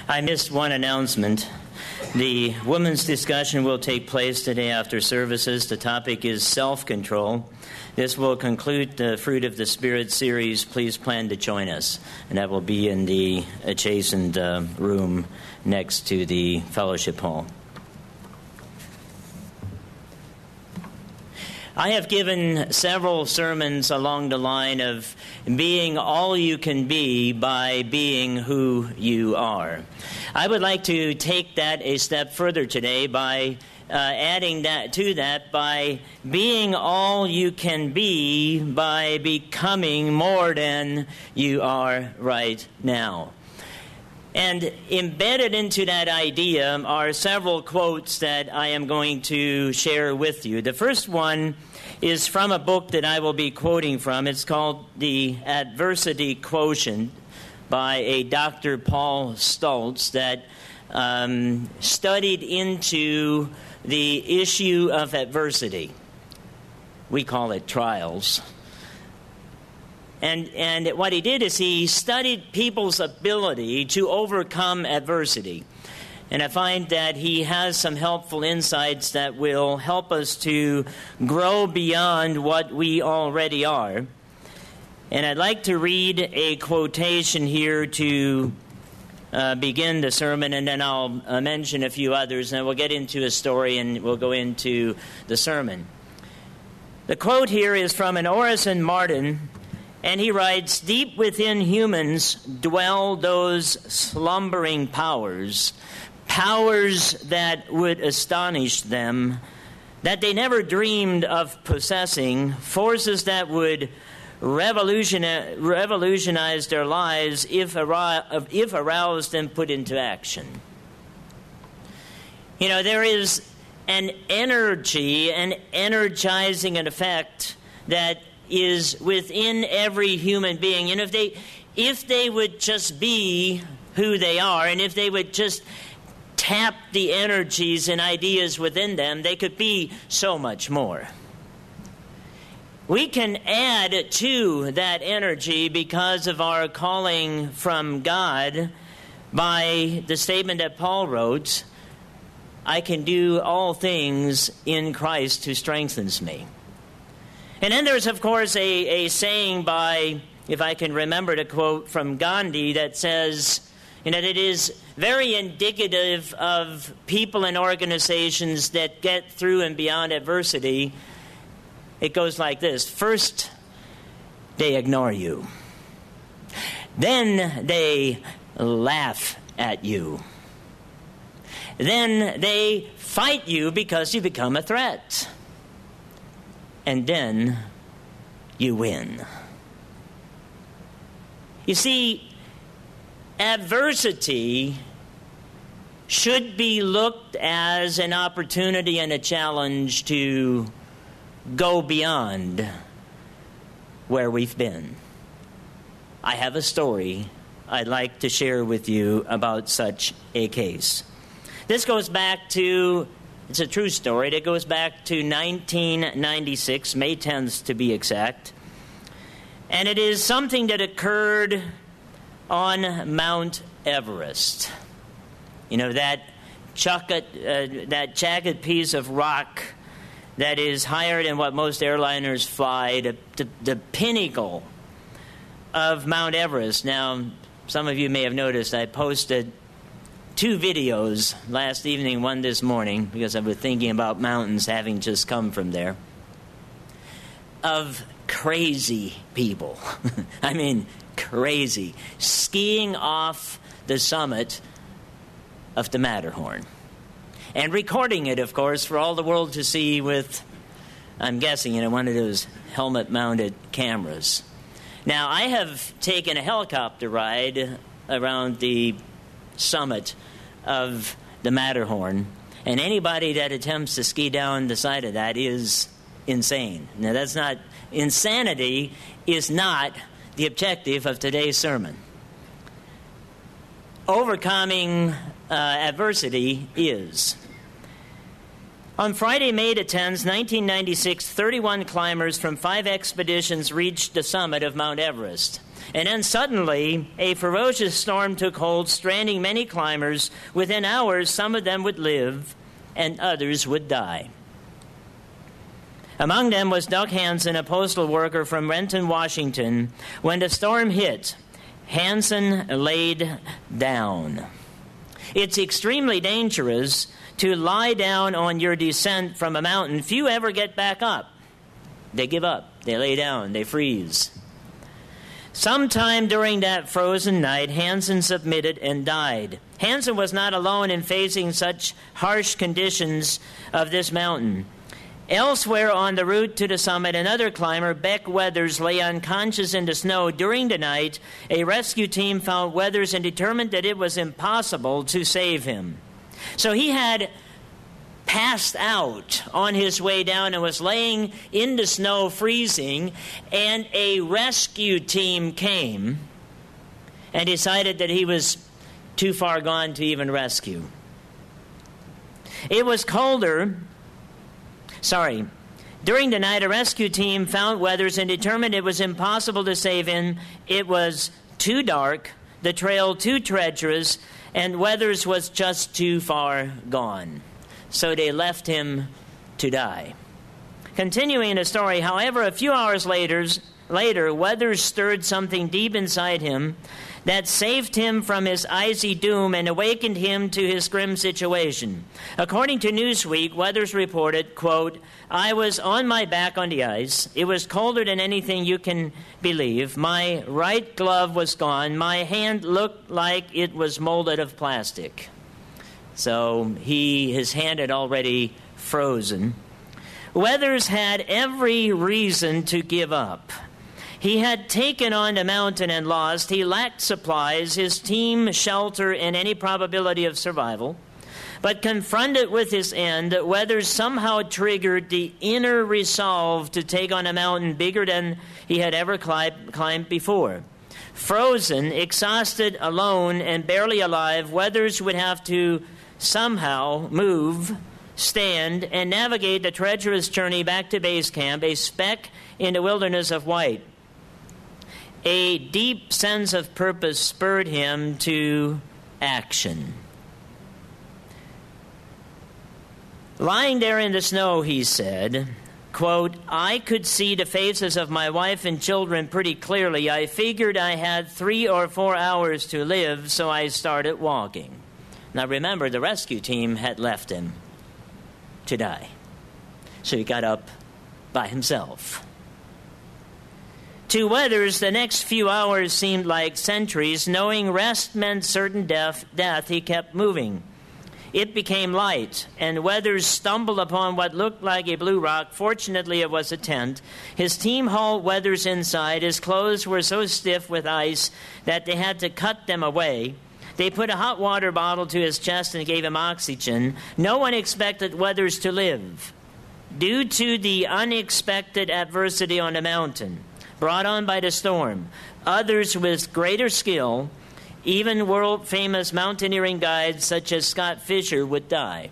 I missed one announcement. The women's discussion will take place today after services. The topic is self-control. This will conclude the Fruit of the Spirit series. Please plan to join us. And that will be in the adjacent room next to the fellowship hall. I have given several sermons along the line of being all you can be by being who you are. I would like to take that a step further today by adding that to that by being all you can be by becoming more than you are right now. And embedded into that idea are several quotes that I am going to share with you. The first one is from a book that I will be quoting from. It's called The Adversity Quotient by a Dr. Paul Stultz that studied into the issue of adversity. We call it trials. And what he did is he studied people's ability to overcome adversity. And I find that he has some helpful insights that will help us to grow beyond what we already are. And I'd like to read a quotation here to begin the sermon, and then I'll mention a few others, and we'll get into a story and we'll go into the sermon. The quote here is from an Orison Martin, and he writes, "Deep within humans dwell those slumbering powers that would astonish them, that they never dreamed of possessing, forces that would revolutionize their lives if aroused and put into action." You know, there is an energy, an energizing effect that is within every human being. And if they would just be who they are, and if they would just tap the energies and ideas within them, they could be so much more. We can add to that energy because of our calling from God by the statement that Paul wrote, "I can do all things in Christ who strengthens me." And then there's, of course, a saying by, if I can remember to quote, from Gandhi that says, that it is very indicative of people and organizations that get through and beyond adversity. It goes like this: first, they ignore you. Then they laugh at you. Then they fight you because you become a threat. And then you win. You see, adversity should be looked as an opportunity and a challenge to go beyond where we've been. I have a story I'd like to share with you about such a case. This goes back to, it's a true story, that goes back to 1996, May 10th to be exact. And it is something that occurred on Mount Everest. You know, that jagged piece of rock that is higher than what most airliners fly, the pinnacle of Mount Everest. Now, some of you may have noticed I posted 2 videos last evening, one this morning, because I was thinking about mountains having just come from there, of crazy people. I mean, crazy, skiing off the summit of the Matterhorn. And recording it, of course, for all the world to see with, I'm guessing, one of those helmet-mounted cameras. Now, I have taken a helicopter ride around the summit of the Matterhorn, and anybody that attempts to ski down the side of that is insane. Now, insanity is not the objective of today's sermon. Overcoming adversity is. On Friday, May 10th, 1996, 31 climbers from 5 expeditions reached the summit of Mount Everest. And then suddenly, a ferocious storm took hold, stranding many climbers. Within hours, some of them would live, and others would die. Among them was Doug Hansen, a postal worker from Renton, Washington. When the storm hit, Hansen laid down. It's extremely dangerous to lie down on your descent from a mountain. Few ever get back up. They give up. They lay down. They freeze. Sometime during that frozen night, Hansen submitted and died. Hansen was not alone in facing such harsh conditions of this mountain. Elsewhere on the route to the summit, another climber, Beck Weathers, lay unconscious in the snow. During the night, a rescue team found Weathers and determined that it was impossible to save him. So he had passed out on his way down and was laying in the snow freezing, and a rescue team came and decided that he was too far gone to even rescue. It was colder. During the night, a rescue team found Weathers and determined it was impossible to save him. It was too dark, the trail too treacherous, and Weathers was just too far gone. So they left him to die. Continuing the story, however, a few hours later, Weathers stirred something deep inside him that saved him from his icy doom and awakened him to his grim situation. According to Newsweek, Weathers reported, quote, "I was on my back on the ice. It was colder than anything you can believe. My right glove was gone. My hand looked like it was molded of plastic." So his hand had already frozen. Weathers had every reason to give up. He had taken on the mountain and lost. He lacked supplies, his team, shelter, and any probability of survival. But confronted with his end, Weathers somehow triggered the inner resolve to take on a mountain bigger than he had ever climbed before. Frozen, exhausted, alone, and barely alive, Weathers would have to somehow move, stand, and navigate the treacherous journey back to base camp, a speck in the wilderness of white. A deep sense of purpose spurred him to action. Lying there in the snow, he said, quote, "I could see the faces of my wife and children pretty clearly. I figured I had 3 or 4 hours to live, so I started walking." Now remember, the rescue team had left him to die. So he got up by himself. To Weathers, the next few hours seemed like centuries. Knowing rest meant certain death, he kept moving. It became light, and Weathers stumbled upon what looked like a blue rock. Fortunately, it was a tent. His team hauled Weathers inside. His clothes were so stiff with ice that they had to cut them away. They put a hot water bottle to his chest and gave him oxygen. No one expected Weathers to live due to the unexpected adversity on the mountain brought on by the storm. Others with greater skill, even world-famous mountaineering guides such as Scott Fisher, would die.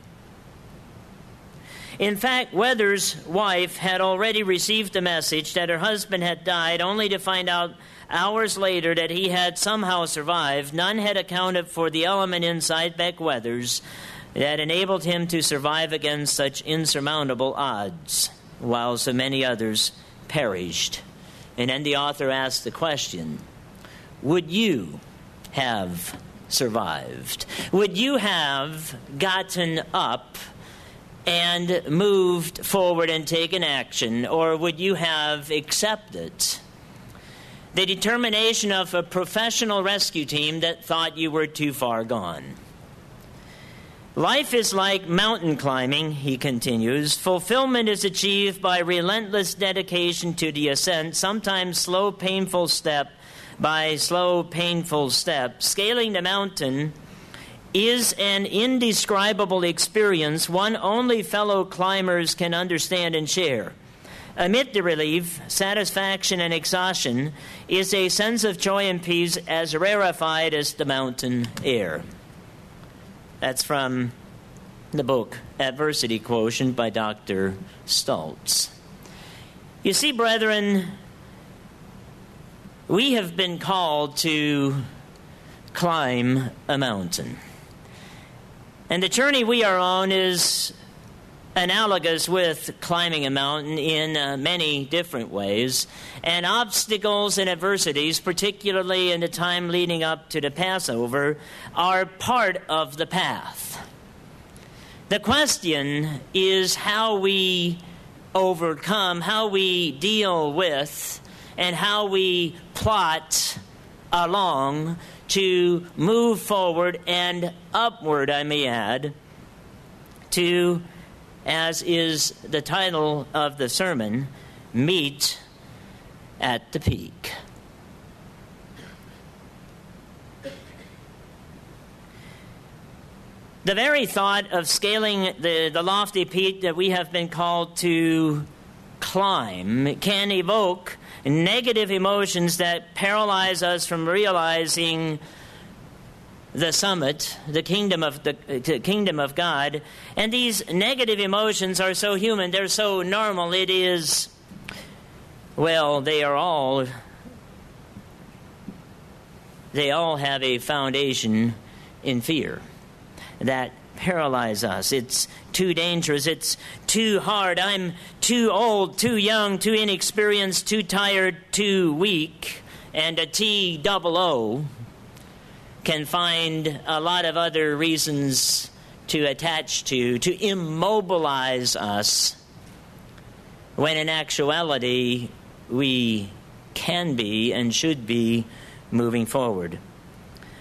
In fact, Weathers' wife had already received the message that her husband had died, only to find out hours later that he had somehow survived. None had accounted for the element inside Beck Weathers that enabled him to survive against such insurmountable odds, while so many others perished. And then the author asked the question, would you have survived? Would you have gotten up and moved forward and taken action, or would you have accepted the determination of a professional rescue team that thought you were too far gone? Life is like mountain climbing, he continues. Fulfillment is achieved by relentless dedication to the ascent, sometimes slow, painful step by slow, painful step. Scaling the mountain is an indescribable experience, one only fellow climbers can understand and share. Amid the relief, satisfaction, and exhaustion is a sense of joy and peace as rarefied as the mountain air. That's from the book Adversity Quotient by Dr. Stultz. You see, brethren, we have been called to climb a mountain. And the journey we are on is analogous with climbing a mountain in many different ways. And obstacles and adversities, particularly in the time leading up to the Passover, are part of the path. The question is how we overcome, how we deal with, and how we plot along to move forward and upward, I may add, to, as is the title of the sermon, meet at the peak. The very thought of scaling the lofty peak that we have been called to climb can evoke negative emotions that paralyze us from realizing the summit, the kingdom of God. And these negative emotions are so human, they're so normal. It is, well, they all have a foundation in fear that paralyze us. It's too dangerous. It's too hard. I'm too old, too young, too inexperienced, too tired, too weak. And a TOO can find a lot of other reasons to attach to immobilize us, when in actuality we can be and should be moving forward.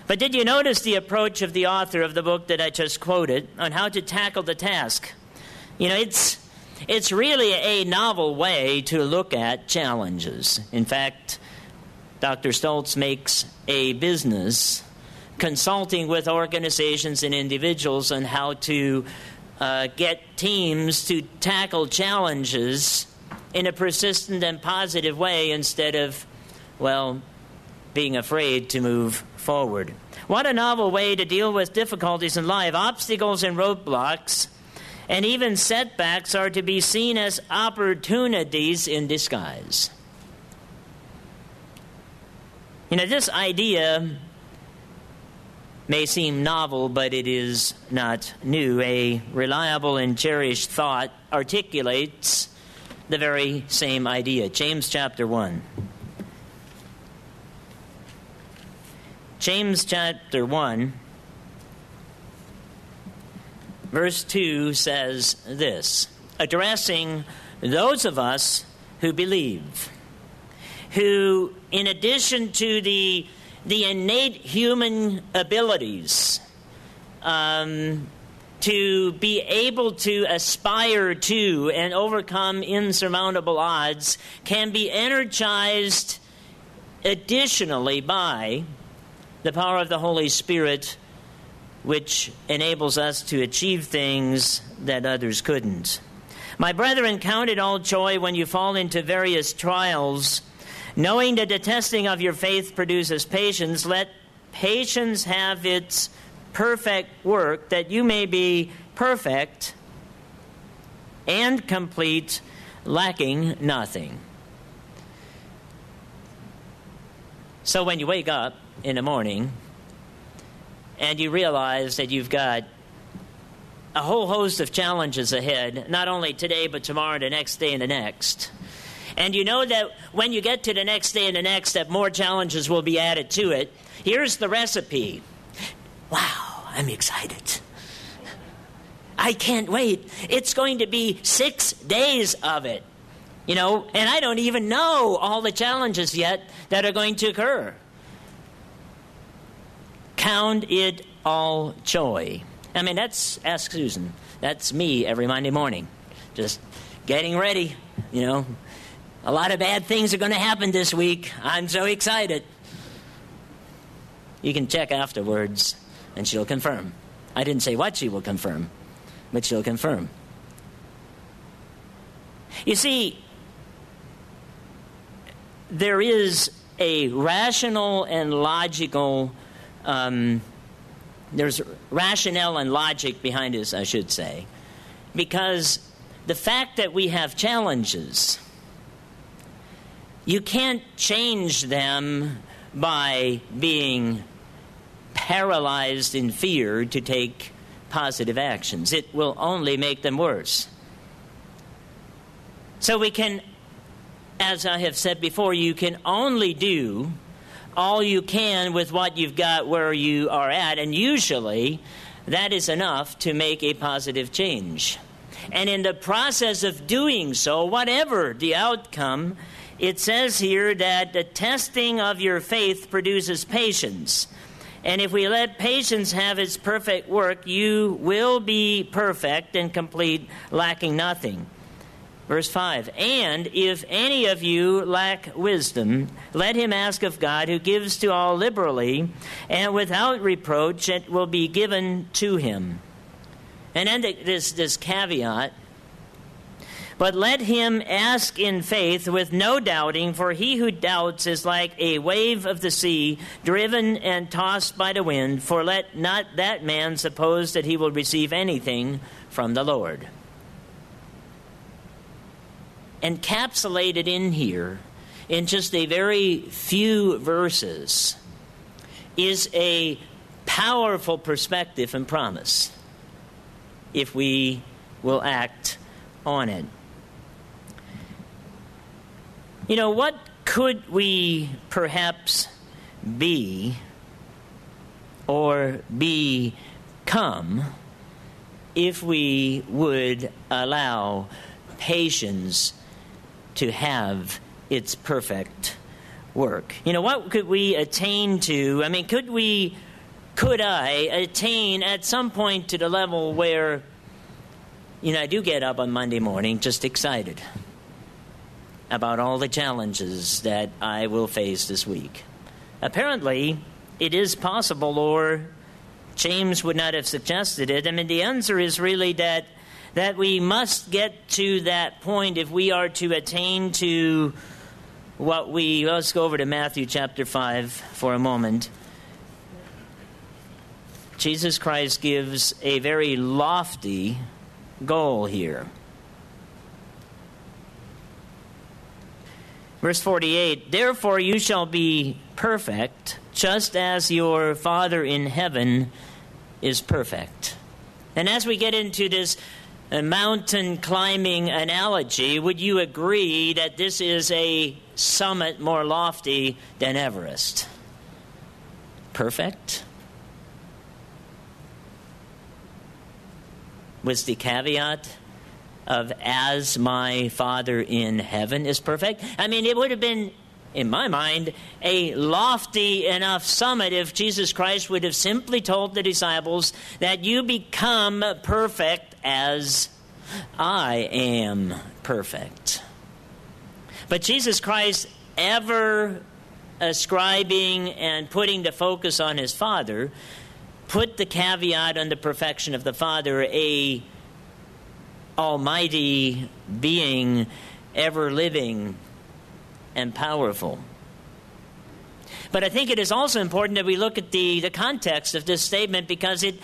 But did you notice the approach of the author of the book that I just quoted on how to tackle the task? You know, it's really a novel way to look at challenges. In fact, Dr. Stultz makes a business consulting with organizations and individuals on how to get teams to tackle challenges in a persistent and positive way instead of, well, being afraid to move forward. What a novel way to deal with difficulties in life. Obstacles and roadblocks and even setbacks are to be seen as opportunities in disguise. You know, this idea may seem novel, but it is not new. A reliable and cherished thought articulates the very same idea. James chapter 1. James chapter 1, verse 2 says this, addressing those of us who believe, who, in addition to the innate human abilities to be able to aspire to and overcome insurmountable odds, can be energized additionally by the power of the Holy Spirit, which enables us to achieve things that others couldn't. My brethren, count it all joy when you fall into various trials, knowing that the testing of your faith produces patience. Let patience have its perfect work, that you may be perfect and complete, lacking nothing. So when you wake up in the morning and you realize that you've got a whole host of challenges ahead, not only today but tomorrow, the next day, and the next, and you know that when you get to the next day and the next, that more challenges will be added to it, here's the recipe. Wow, I'm excited. I can't wait. It's going to be 6 days of it. You know, and I don't even know all the challenges yet that are going to occur. Count it all joy. I mean, ask Susan. That's me every Monday morning. Just getting ready, you know. A lot of bad things are going to happen this week. I'm so excited. You can check afterwards, and she'll confirm. I didn't say what she will confirm, but she'll confirm. You see, there is a rational and logical There's rationale and logic behind this, I should say, because the fact that we have challenges, you can't change them by being paralyzed in fear to take positive actions. It will only make them worse. So we can, as I have said before, you can only do all you can with what you've got where you are at, and usually that is enough to make a positive change. And in the process of doing so, whatever the outcome, it says here that the testing of your faith produces patience. And if we let patience have its perfect work, you will be perfect and complete, lacking nothing. Verse 5, and if any of you lack wisdom, let him ask of God, who gives to all liberally, and without reproach it will be given to him. And then this caveat, but let him ask in faith with no doubting, for he who doubts is like a wave of the sea, driven and tossed by the wind. For let not that man suppose that he will receive anything from the Lord. Encapsulated in here, in just a very few verses, is a powerful perspective and promise, if we will act on it. You know, what could we perhaps be or become if we would allow patience to have its perfect work? You know, what could we attain to? I mean, could I attain at some point to the level where, you know, I do get up on Monday morning just excited about all the challenges that I will face this week? Apparently, it is possible, or James would not have suggested it. I mean, the answer is really that we must get to that point if we are to attain to let's go over to Matthew chapter 5 for a moment. Jesus Christ gives a very lofty goal here. Verse 48, therefore you shall be perfect, just as your Father in heaven is perfect. And as we get into this mountain climbing analogy, would you agree that this is a summit more lofty than Everest? Perfect? With the caveat of as my Father in heaven is perfect. I mean, it would have been, in my mind, a lofty enough summit if Jesus Christ would have simply told the disciples that you become perfect as I am perfect. But Jesus Christ, ever ascribing and putting the focus on his Father, put the caveat on the perfection of the Father, a almighty being, ever living and powerful. But I think it is also important that we look at the context of this statement, because the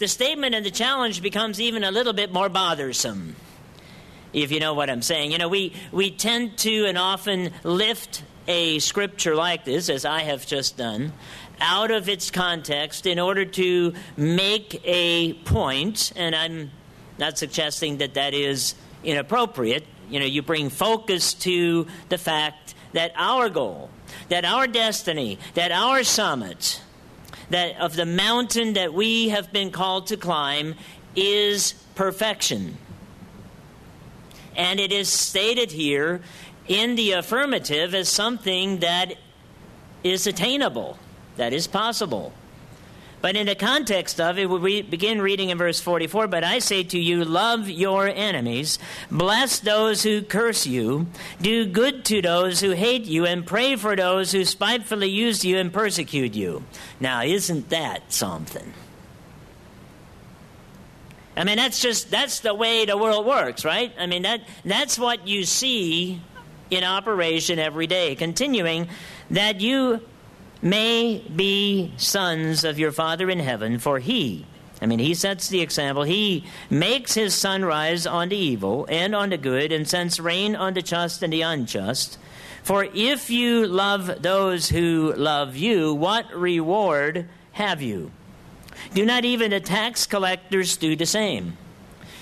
statement and the challenge becomes even a little bit more bothersome, if you know what I'm saying. You know, we tend to and often lift a scripture like this, as I have just done, out of its context in order to make a point, and I'm not suggesting that that is inappropriate. You know, you bring focus to the fact that our goal, that our destiny, that our summit, that of the mountain that we have been called to climb is perfection. And it is stated here in the affirmative as something that is attainable, that is possible. But in the context of it, we begin reading in verse 44, but I say to you, love your enemies, bless those who curse you, do good to those who hate you, and pray for those who spitefully use you and persecute you. Now, isn't that something? I mean, that's the way the world works, right? I mean, that's what you see in operation every day. Continuing, that you may be sons of your Father in heaven, for he sets the example. He makes his sun rise on the evil and on the good, and sends rain on the just and the unjust. For if you love those who love you, what reward have you? Do not even the tax collectors do the same?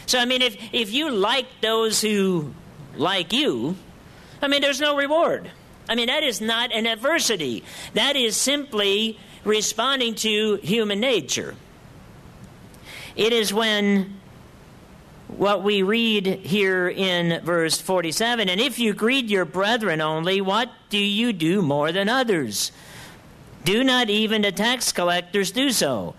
So, if you like those who like you, there's no reward. That is not an adversity. That is simply responding to human nature. It is when what we read here in verse 47, and if you greet your brethren only, what do you do more than others? Do not even the tax collectors do so?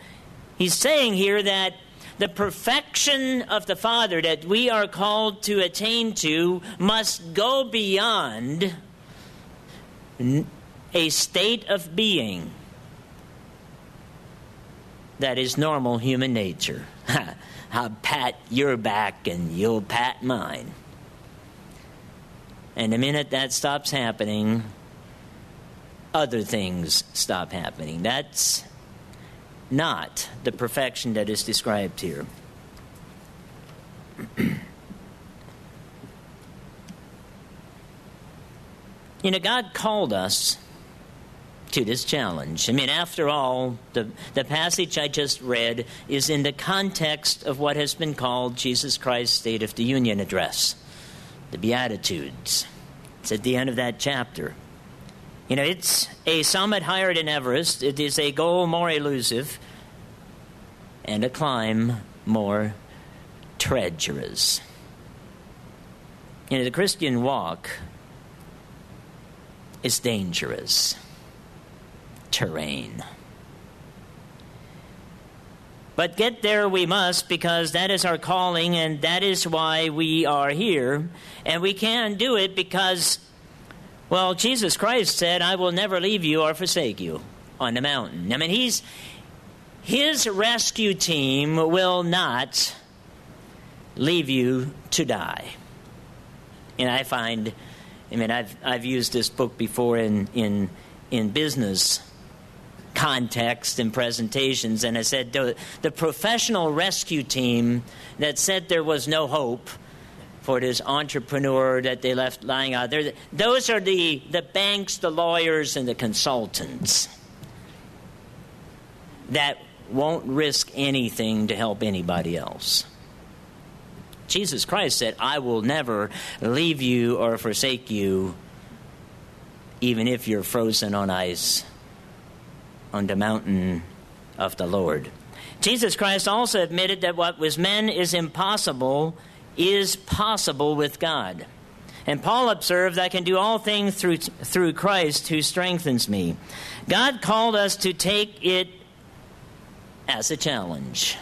He's saying here that the perfection of the Father that we are called to attain to must go beyond a state of being that is normal human nature. I'll pat your back and you'll pat mine. And the minute that stops happening, other things stop happening. That's not the perfection that is described here. God called us to this challenge. After all, the passage I just read is in the context of what has been called Jesus Christ's State of the Union Address, the Beatitudes. It's at the end of that chapter. It's a summit higher than Everest. It is a goal more elusive and a climb more treacherous. The Christian walk is dangerous terrain. But get there we must, because that is our calling and that is why we are here. And we can do it because, Jesus Christ said, I will never leave you or forsake you on the mountain. His rescue team will not leave you to die. And I find, I've used this book before in business context and presentations, and I said the professional rescue team that said there was no hope for this entrepreneur that they left lying out there, those are the banks, the lawyers, and the consultants that won't risk anything to help anybody else. Jesus Christ said, I will never leave you or forsake you, even if you're frozen on ice on the mountain of the Lord. Jesus Christ also admitted that what with men is impossible is possible with God. And Paul observed, I can do all things through Christ who strengthens me. God called us to take it as a challenge.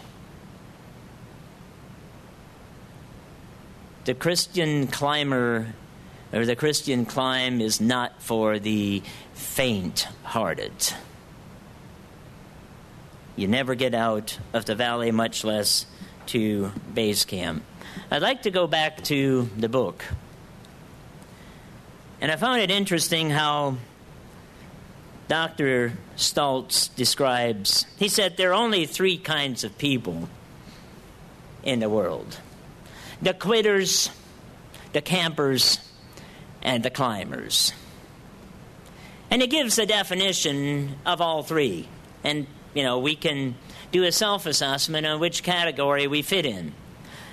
The Christian climber, or the Christian climb, is not for the faint-hearted. You never get out of the valley, much less to base camp. I'd like to go back to the book. And I found it interesting how Dr. Stoltz describes, he said there are only three kinds of people in the world: the quitters, the campers, and the climbers. And he gives a definition of all three. And, we can do a self-assessment on which category we fit in.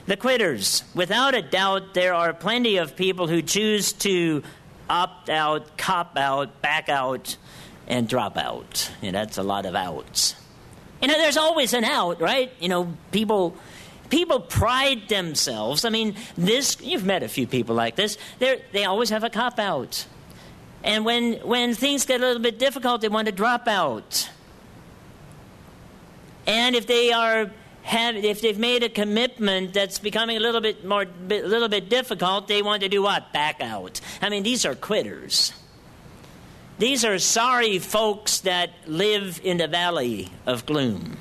The quitters. Without a doubt, there are plenty of people who choose to opt out, cop out, back out, and drop out. That's a lot of outs. There's always an out, right? People pride themselves. You've met a few people like this. They always have a cop out. And when things get a little bit difficult, they want to drop out. And if they've made a commitment that's becoming a little bit difficult, they want to do what? Back out. These are quitters. These are sorry folks that live in the valley of gloom.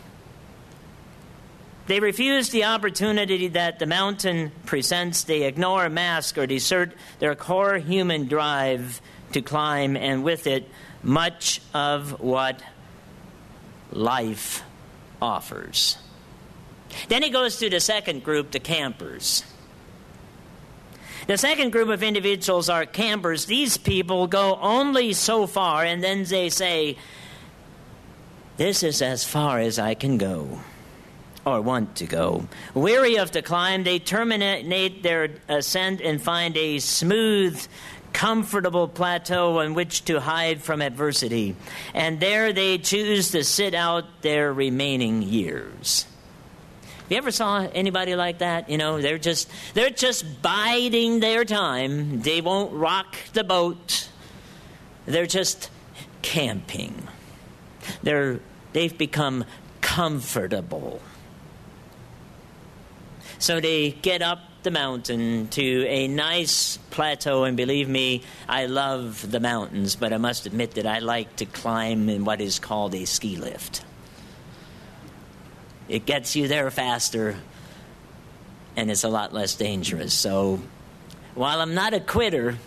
They refuse the opportunity that the mountain presents. They ignore, mask, or desert their core human drive to climb, and with it, much of what life offers. Then he goes to the second group, the campers. The second group of individuals are campers. These people go only so far, and then they say, this is as far as I can go, or want to go. Weary of the climb, they terminate their ascent and find a smooth, comfortable plateau on which to hide from adversity. And there they choose to sit out their remaining years. You ever saw anybody like that? You know, they're just biding their time. They won't rock the boat. They're just camping. They've become comfortable. So they get up the mountain to a nice plateau, and believe me, I love the mountains, but I must admit that I like to climb in what is called a ski lift. It gets you there faster, and it's a lot less dangerous. So while I'm not a quitter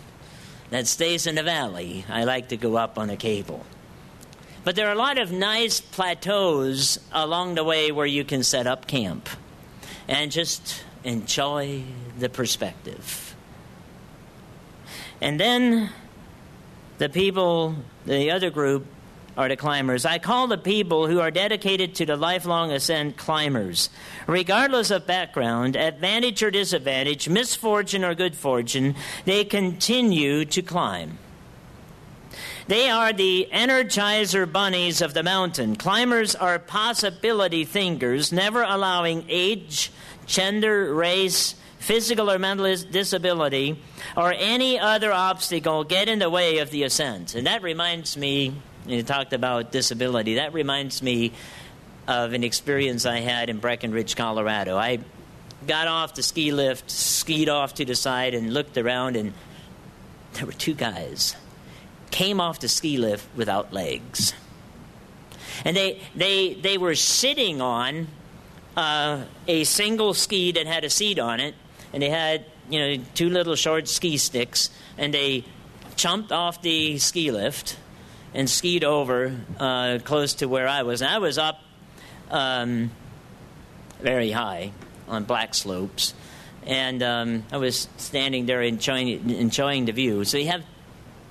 that stays in the valley, I like to go up on a cable. But there are a lot of nice plateaus along the way where you can set up camp and just enjoy the perspective. And then the other group, are the climbers. I call the people who are dedicated to the lifelong ascent climbers. Regardless of background, advantage or disadvantage, misfortune or good fortune, they continue to climb. They are the energizer bunnies of the mountain. Climbers are possibility thinkers, never allowing age, gender, race, physical or mental disability, or any other obstacle get in the way of the ascent. And that reminds me, you talked about disability, that reminds me of an experience I had in Breckenridge, Colorado. I got off the ski lift, skied off to the side, and looked around, and there were two guys. Came off the ski lift without legs. And they were sitting on a single ski that had a seat on it, and they had, two little short ski sticks, and they jumped off the ski lift and skied over close to where I was. And I was up very high on black slopes, and I was standing there enjoying the view. So you have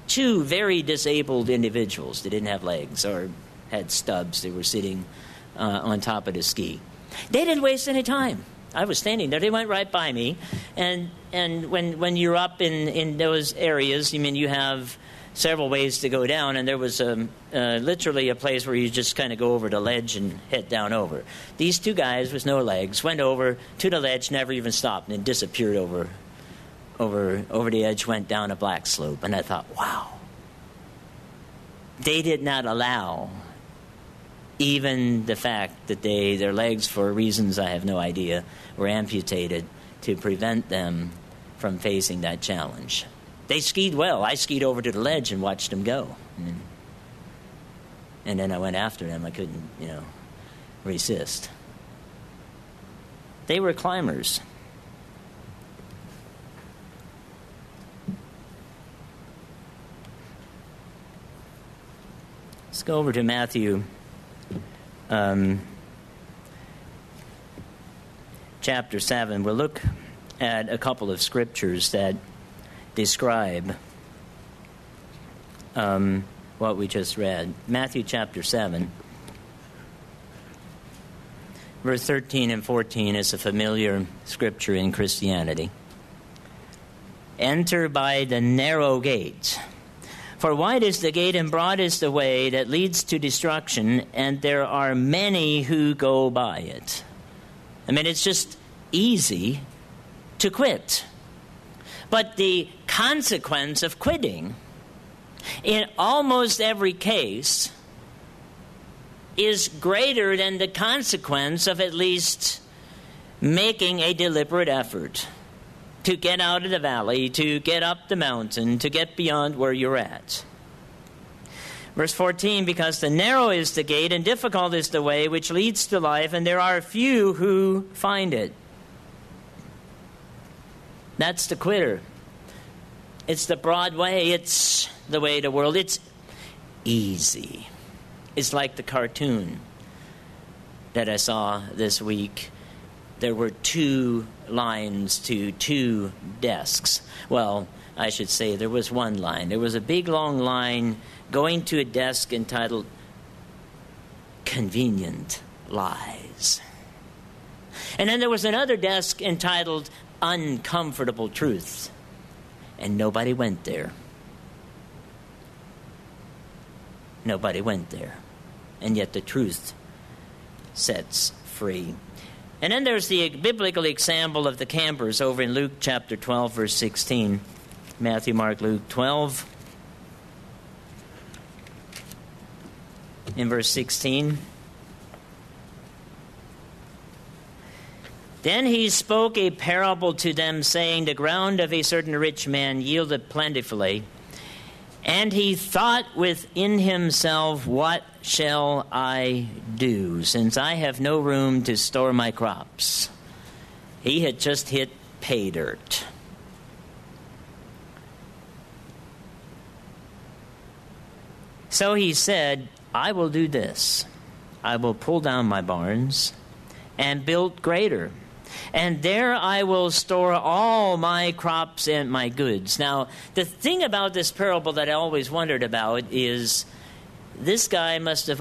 two very disabled individuals that didn't have legs or had stubs. They were sitting on top of the ski. They didn't waste any time. I was standing there. They went right by me. And when you're up in those areas, you have several ways to go down, and there was literally a place where you just kind of go over the ledge and head down over. These two guys with no legs went over to the ledge, never even stopped, and disappeared over the edge, went down a black slope. And I thought, wow. They did not allow even the fact that their legs, for reasons I have no idea, were amputated to prevent them from facing that challenge. They skied well. I skied over to the ledge and watched them go. And then I went after them. I couldn't, resist. They were climbers. Let's go over to Matthew chapter 7. We'll look at a couple of scriptures that describe what we just read. Matthew chapter 7, verse 13 and 14 is a familiar scripture in Christianity. Enter by the narrow gate. For wide is the gate and broad is the way that leads to destruction, and there are many who go by it. It's just easy to quit. But the consequence of quitting, in almost every case, is greater than the consequence of at least making a deliberate effort to get out of the valley, to get up the mountain, to get beyond where you're at. Verse 14, because the narrow is the gate and difficult is the way which leads to life, and there are few who find it. That's the quitter. It's the broad way. It's the way of the world. It's easy. It's like the cartoon that I saw this week. There were 2 lines to 2 desks. Well, I should say there was 1 line. There was a big long line going to a desk entitled Convenient Lies. And then there was another desk entitled Uncomfortable Truths. And nobody went there. Nobody went there. And yet the truth sets free. And then there's the biblical example of the campers over in Luke chapter 12, verse 16. Matthew, Mark, Luke 12. In verse 16. Then he spoke a parable to them, saying, the ground of a certain rich man yielded plentifully. And he thought within himself, what shall I do, since I have no room to store my crops? He had just hit pay dirt. So he said, I will do this. I will pull down my barns and build greater. And there I will store all my crops and my goods. Now, the thing about this parable that I always wondered about is this guy must have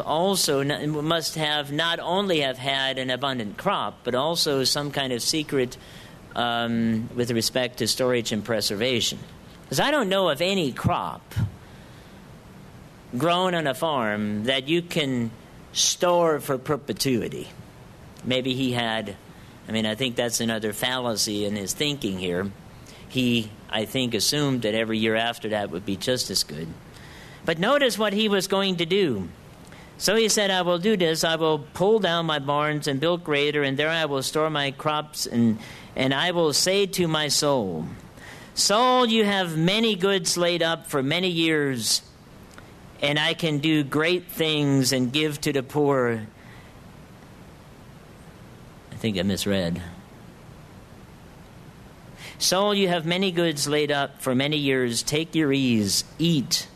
not only have had an abundant crop, but also some kind of secret with respect to storage and preservation. Because I don't know of any crop grown on a farm that you can store for perpetuity. Maybe he had... I think that's another fallacy in his thinking here. He, I think, assumed that every year after that would be just as good. But notice what he was going to do. So he said, I will do this. I will pull down my barns and build greater, and there I will store my crops, and I will say to my soul, Soul, you have many goods laid up for many years, and I can do great things and give to the poor. I think I misread. Soul, you have many goods laid up for many years. Take your ease, eat,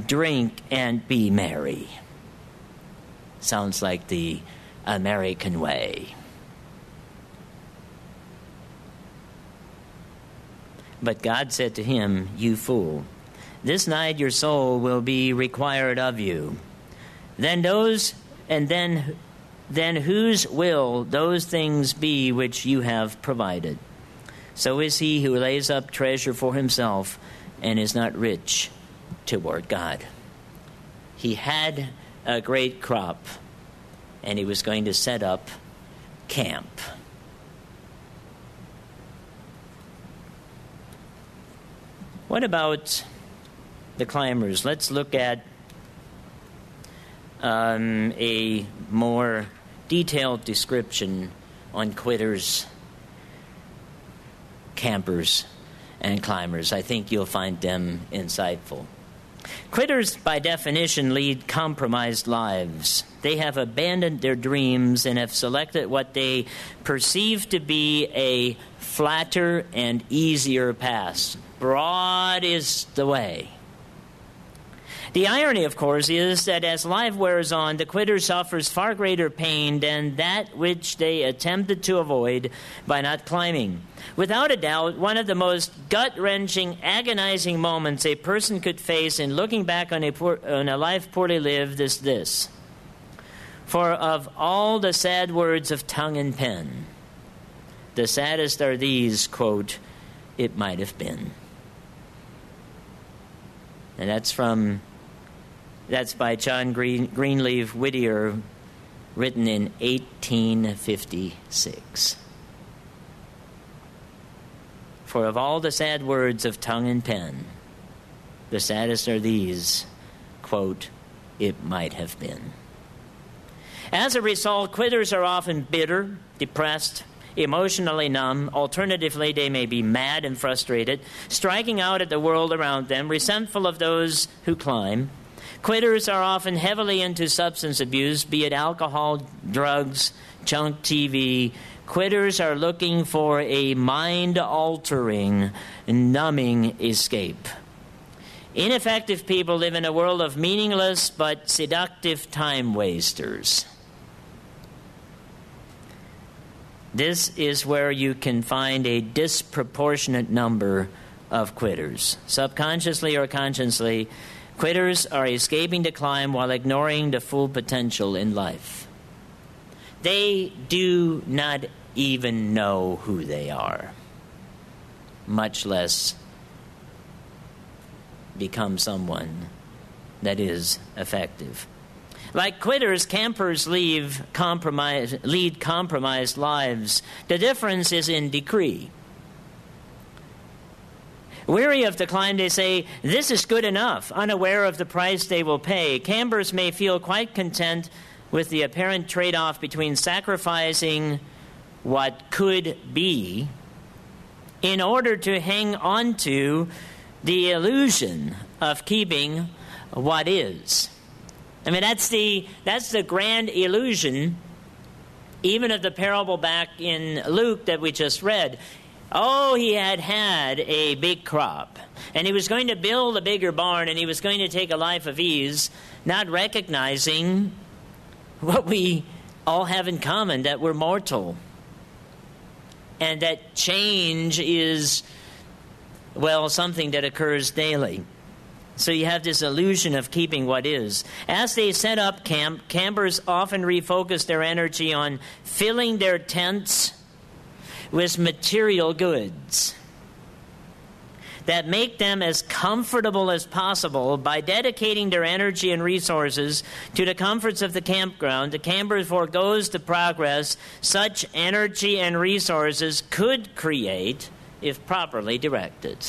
drink, and be merry. Sounds like the American way. But God said to him, You fool, this night your soul will be required of you. Then whose will those things be which you have provided? So is he who lays up treasure for himself and is not rich toward God. He had a great crop, and he was going to set up camp. What about the climbers? Let's look at a more detailed description on quitters, campers, and climbers. I think you'll find them insightful. Quitters, by definition, lead compromised lives. They have abandoned their dreams and have selected what they perceive to be a flatter and easier path. Broad is the way. The irony, of course, is that as life wears on, the quitter suffers far greater pain than that which they attempted to avoid by not climbing. Without a doubt, one of the most gut-wrenching, agonizing moments a person could face in looking back on a life poorly lived is this. For of all the sad words of tongue and pen, the saddest are these, quote, it might have been. And that's by John Greenleaf Whittier, written in 1856. For of all the sad words of tongue and pen, the saddest are these, quote, it might have been. As a result, quitters are often bitter, depressed, emotionally numb. Alternatively, they may be mad and frustrated, striking out at the world around them, resentful of those who climb. Quitters are often heavily into substance abuse, be it alcohol, drugs, junk TV. Quitters are looking for a mind-altering, numbing escape. Ineffective people live in a world of meaningless but seductive time wasters. This is where you can find a disproportionate number of quitters. Subconsciously or consciously, quitters are escaping to climb while ignoring the full potential in life. They do not even know who they are, much less become someone that is effective. Like quitters, campers lead compromised lives. The difference is in degree. Weary of the climb, they say, "This is good enough," unaware of the price they will pay. Campers may feel quite content with the apparent trade-off between sacrificing what could be in order to hang on to the illusion of keeping what is. I mean, that's the grand illusion, even of the parable back in Luke that we just read. Oh, he had a big crop, and he was going to build a bigger barn, and he was going to take a life of ease, not recognizing what we all have in common, that we're mortal, and that change is, well, something that occurs daily. So you have this illusion of keeping what is. As they set up camp, campers often refocus their energy on filling their tents with material goods that make them as comfortable as possible. By dedicating their energy and resources to the comforts of the campground, the camper forgoes the progress such energy and resources could create if properly directed.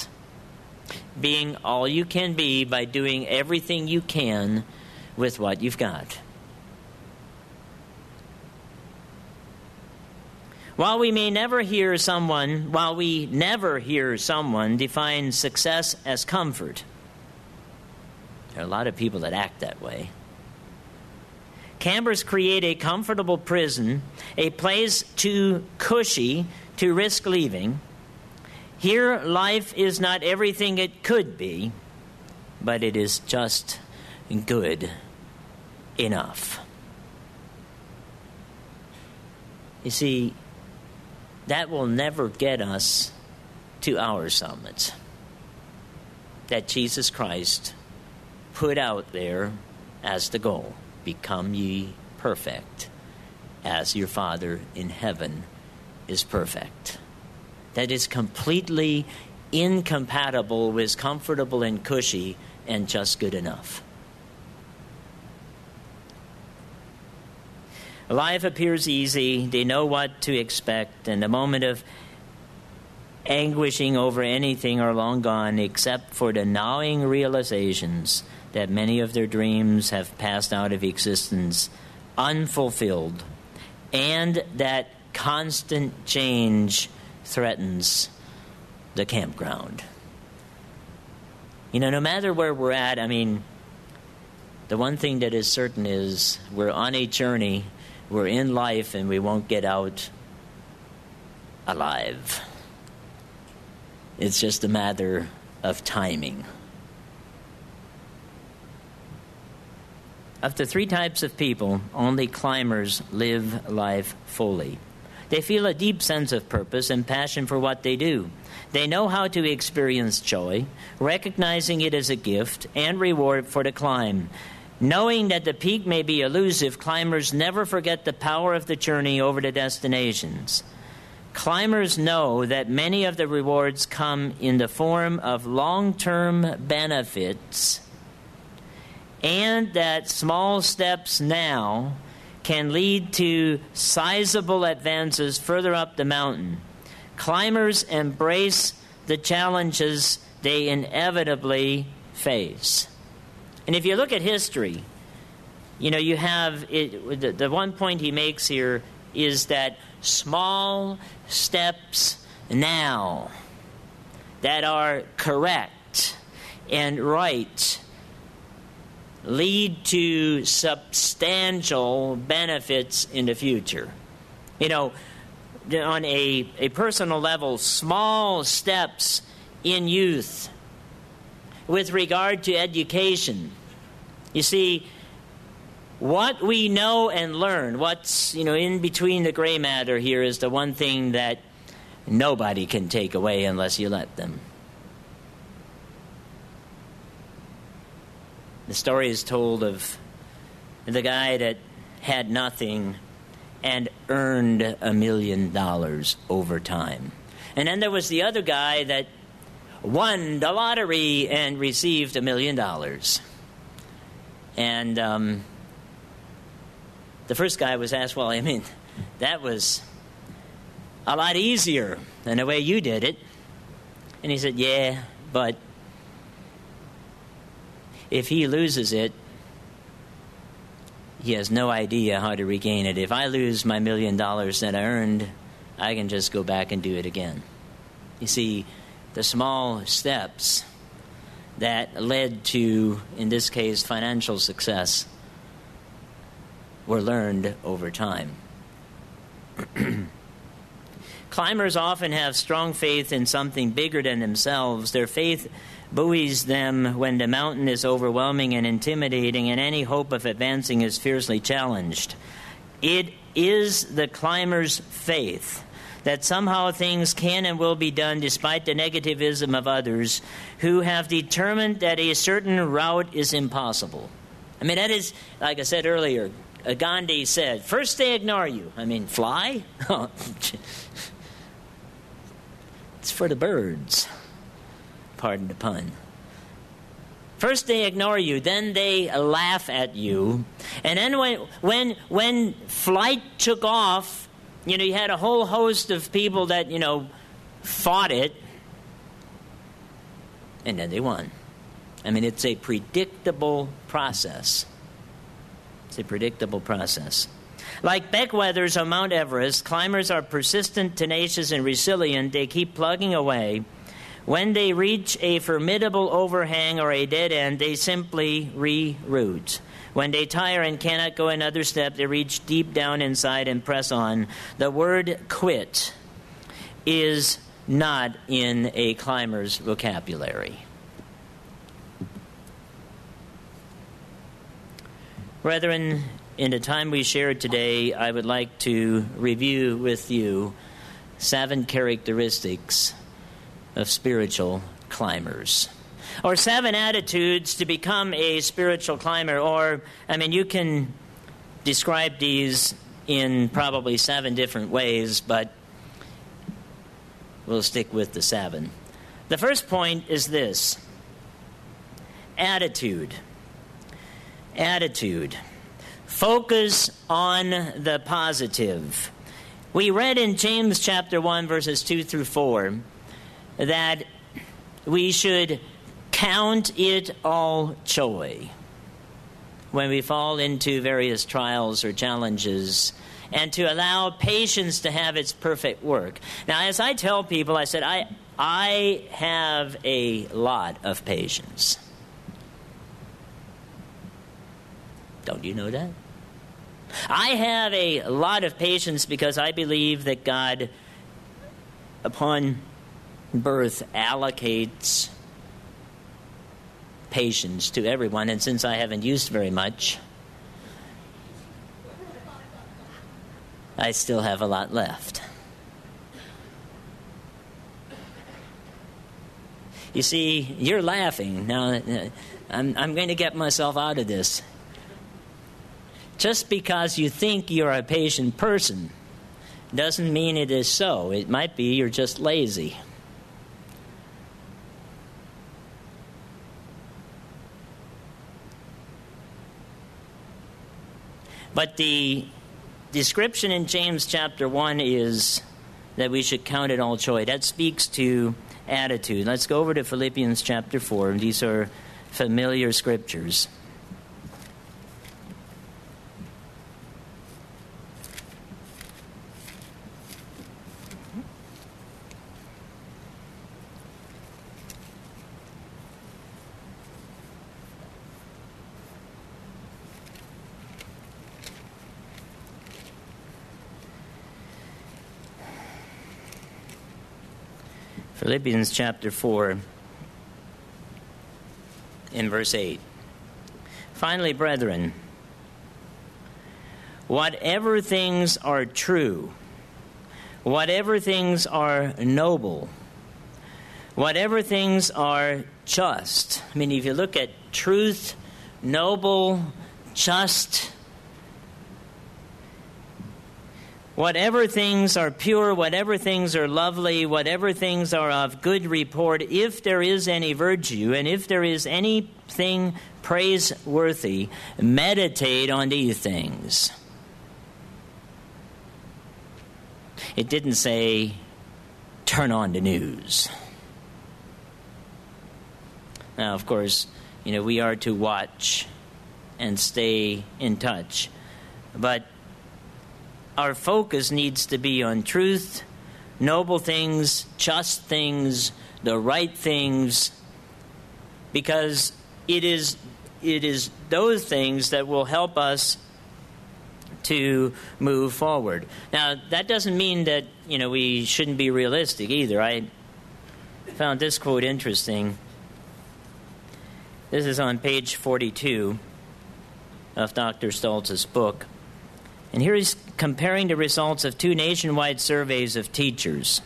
Being all you can be by doing everything you can with what you've got. While we never hear someone define success as comfort, there are a lot of people that act that way. Campers create a comfortable prison, a place too cushy to risk leaving. Here, life is not everything it could be, but it is just good enough. You see, that will never get us to our summit that Jesus Christ put out there as the goal. Become ye perfect, as your Father in heaven is perfect. That is completely incompatible with comfortable and cushy and just good enough. Life appears easy. They know what to expect, and the moment of anguishing over anything are long gone, except for the gnawing realizations that many of their dreams have passed out of existence unfulfilled, and that constant change threatens the campground. You know, no matter where we're at, I mean, the one thing that is certain is we're on a journey, we're in life, and we won't get out alive. It's just a matter of timing. Of the three types of people, only climbers live life fully. They feel a deep sense of purpose and passion for what they do. They know how to experience joy, recognizing it as a gift and reward for the climb. Knowing that the peak may be elusive, climbers never forget the power of the journey over the destinations. Climbers know that many of the rewards come in the form of long-term benefits, and that small steps now can lead to sizable advances further up the mountain. Climbers embrace the challenges they inevitably face. And if you look at history, you know, you have it, the one point he makes here is that small steps now that are correct and right lead to substantial benefits in the future. You know, on a personal level, small steps in youth with regard to education. You see, what we know and learn, what's in between the gray matter here, is the one thing that nobody can take away unless you let them. The story is told of the guy that had nothing and earned $1 million over time. And then there was the other guy that won the lottery and received $1 million. And the first guy was asked, well, that was a lot easier than the way you did it. And he said, yeah, but if he loses it, he has no idea how to regain it. If I lose my $1 million that I earned, I can just go back and do it again. You see, the small steps that led to, in this case, financial success were learned over time. Climbers often have strong faith in something bigger than themselves. Their faith buoys them when the mountain is overwhelming and intimidating and any hope of advancing is fiercely challenged. It is the climber's faith that somehow things can and will be done despite the negativism of others who have determined that a certain route is impossible. That is, like I said earlier, Gandhi said, first they ignore you. Fly? It's for the birds. Pardon the pun. First they ignore you, then they laugh at you. And then when flight took off, you had a whole host of people that, fought it. And then they won. It's a predictable process. It's a predictable process. Like bellwethers on Mount Everest, climbers are persistent, tenacious, and resilient. They keep plugging away. When they reach a formidable overhang or a dead end, they simply reroute. When they tire and cannot go another step, they reach deep down inside and press on. The word quit is not in a climber's vocabulary. Brethren, in the time we shared today, I would like to review with you 7 characteristics of spiritual climbers, or 7 attitudes to become a spiritual climber. Or, you can describe these in probably 7 different ways, but we'll stick with the 7. The first point is this: attitude. Attitude. Focus on the positive. We read in James chapter 1, verses 2 through 4, that we should count it all joy when we fall into various trials or challenges, and to allow patience to have its perfect work. Now, as I tell people, I said, I have a lot of patience. Don't you know that? I have a lot of patience because I believe that God, upon birth, allocates patience to everyone. And since I haven't used very much, I still have a lot left. You see, you're laughing. Now, I'm going to get myself out of this. Just because you think you're a patient person doesn't mean it is so. It might be you're just lazy. But the description in James chapter 1 is that we should count it all joy. That speaks to attitude. Let's go over to Philippians chapter 4. These are familiar scriptures. Philippians chapter 4. in verse 8. Finally, brethren, whatever things are true, whatever things are noble, whatever things are just. I mean, if you look at truth, noble, just, whatever things are pure, whatever things are lovely, whatever things are of good report, if there is any virtue, and if there is anything praiseworthy, meditate on these things. It didn't say, turn on the news. Now, of course, we are to watch and stay in touch. But our focus needs to be on truth, noble things, just things, the right things, because it is those things that will help us to move forward. Now, that doesn't mean that, we shouldn't be realistic either. I found this quote interesting. This is on page 42 of Dr. Stoltz's book. And here he's comparing the results of two nationwide surveys of teachers,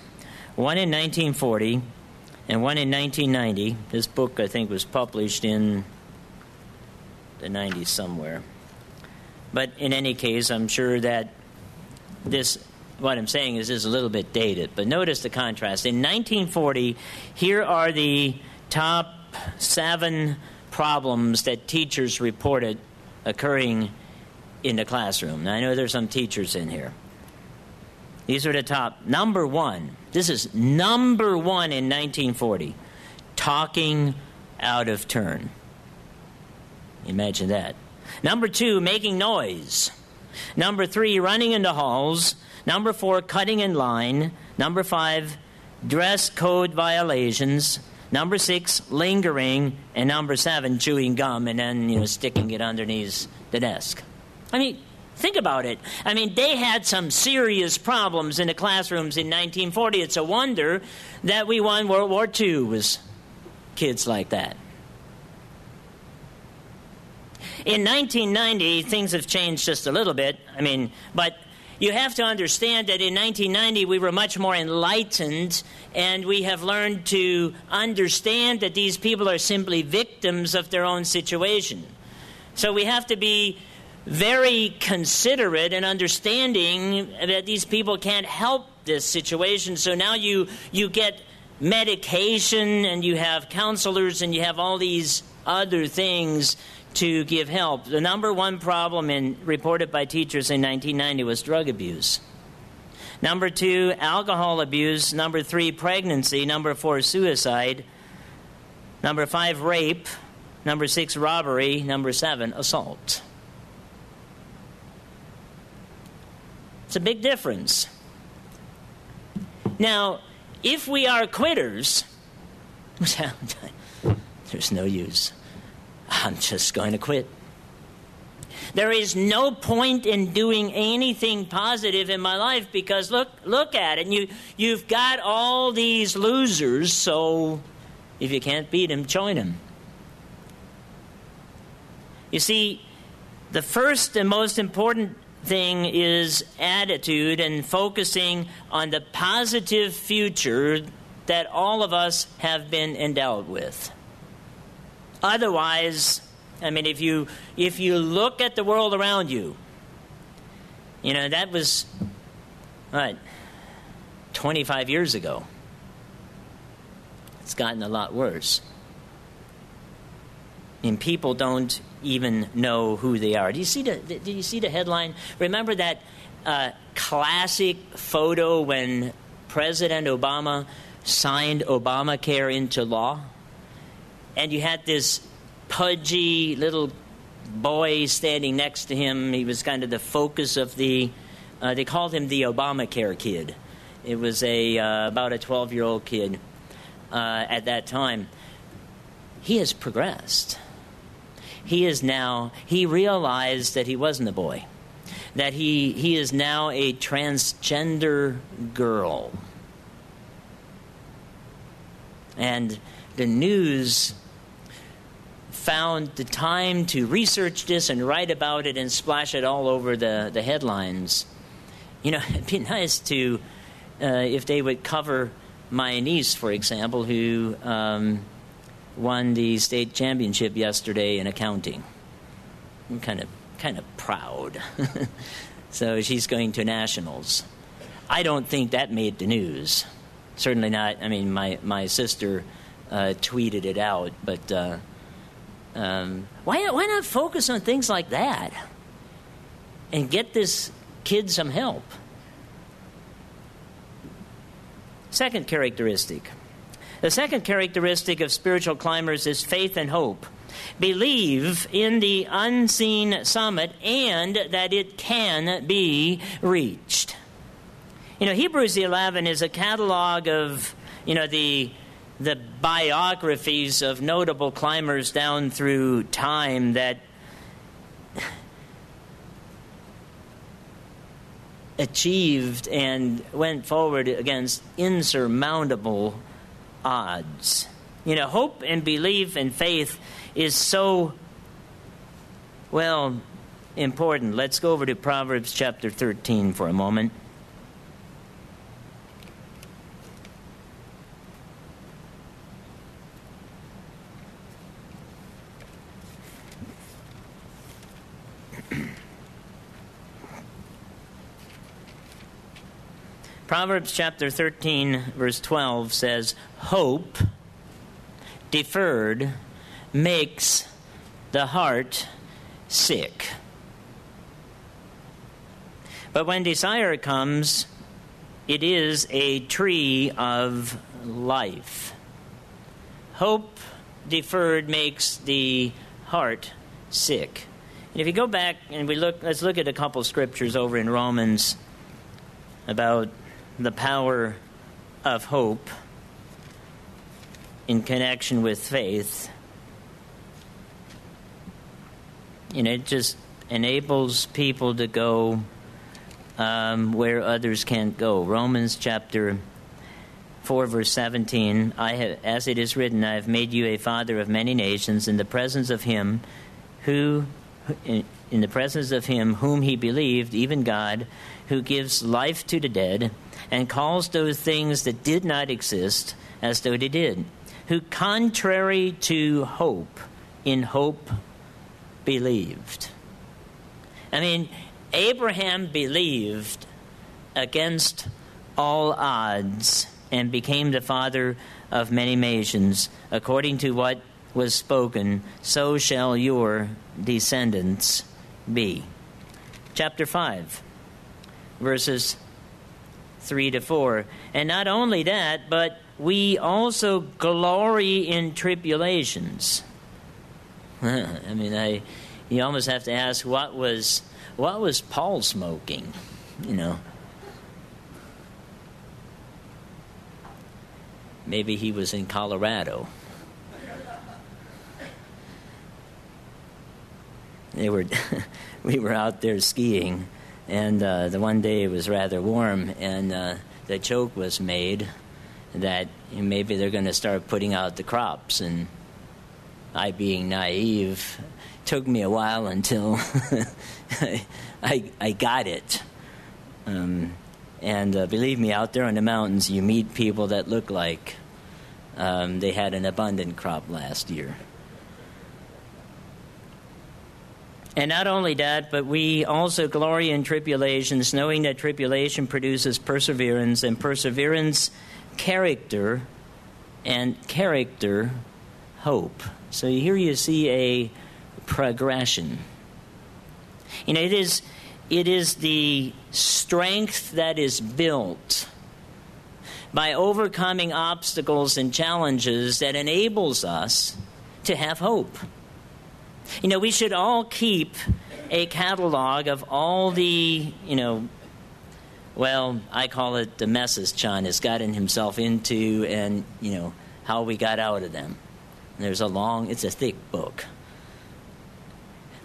one in 1940 and one in 1990. This book, I think, was published in the 90s somewhere. But in any case, I'm sure that what I'm saying is a little bit dated. But notice the contrast. In 1940, here are the top 7 problems that teachers reported occurring in the classroom. Now, I know there's some teachers in here. These are the top. Number 1. This is number 1 in 1940. Talking out of turn. Imagine that. Number 2, making noise. Number 3, running in the halls. Number 4, cutting in line. Number 5, dress code violations. Number 6, lingering. And number 7, chewing gum and then, sticking it underneath the desk. I mean, think about it. I mean, they had some serious problems in the classrooms in 1940. It's a wonder that we won World War II with kids like that. In 1990, things have changed just a little bit. But you have to understand that in 1990, we were much more enlightened, and we have learned to understand that these people are simply victims of their own situation. So we have to be very considerate and understanding that these people can't help this situation. So now you get medication, and you have counselors, and you have all these other things to give help. The number 1 problem reported by teachers in 1990 was drug abuse. Number 2, alcohol abuse. Number 3, pregnancy. Number 4, suicide. Number 5, rape. Number 6, robbery. Number 7, assault. It's a big difference. Now, if we are quitters, there's no use. I'm just going to quit. There is no point in doing anything positive in my life because look at it. You've got all these losers, so if you can't beat them, join them. You see, the first and most important thing is attitude and focusing on the positive future that all of us have been endowed with. Otherwise, if you look at the world around you, that was 25 years ago. It's gotten a lot worse. And people don't even know who they are. Did you see the headline? Remember that classic photo when President Obama signed Obamacare into law? And you had this pudgy little boy standing next to him. He was kind of the focus of they called him the Obamacare kid. It was about a 12-year-old kid at that time. He has progressed. He realized that he wasn't a boy, that he is now a transgender girl. And the news found the time to research this and write about it and splash it all over the headlines. It'd be nice to, if they would cover my niece, for example, who won the state championship yesterday in accounting. I'm kind of proud. So she's going to nationals. I don't think that made the news. Certainly not. I mean, my sister tweeted it out, but why not focus on things like that and get this kid some help? Second characteristic. The second characteristic of spiritual climbers is faith and hope. Believe in the unseen summit and that it can be reached. Hebrews 11 is a catalog of, the biographies of notable climbers down through time that achieved and went forward against insurmountable odds. Hope and belief and faith is so, important. Let's go over to Proverbs chapter 13 for a moment. Proverbs chapter 13, verse 12 says, "Hope deferred makes the heart sick. But when desire comes, it is a tree of life." Hope deferred makes the heart sick. And if you go back and let's look at a couple scriptures over in Romans about the power of hope in connection with faith. It just enables people to go where others can't go. Romans chapter 4, verse 17, as it is written, "I have made you a father of many nations in the presence of him whom he believed, even God, who gives life to the dead and calls those things that did not exist as though they did, who contrary to hope, in hope believed." I mean, Abraham believed against all odds and became the father of many nations, according to what was spoken, "So shall your descendants be." Chapter 5, verses 3 to 4. "And not only that, but we also glory in tribulations." I mean, you almost have to ask, what was Paul smoking? Maybe he was in Colorado. We were out there skiing, and the one day it was rather warm, and the joke was made that maybe they're going to start putting out the crops, and I, being naive, took me a while until I got it. And believe me, out there in the mountains, you meet people that look like they had an abundant crop last year. And not only that, but we also glory in tribulations, knowing that tribulation produces perseverance, and perseverance, character, and character, hope. So here you see a progression. It is the strength that is built by overcoming obstacles and challenges that enables us to have hope. We should all keep a catalog of all the, I call it the messes John has gotten himself into, and, how we got out of them. It's a thick book.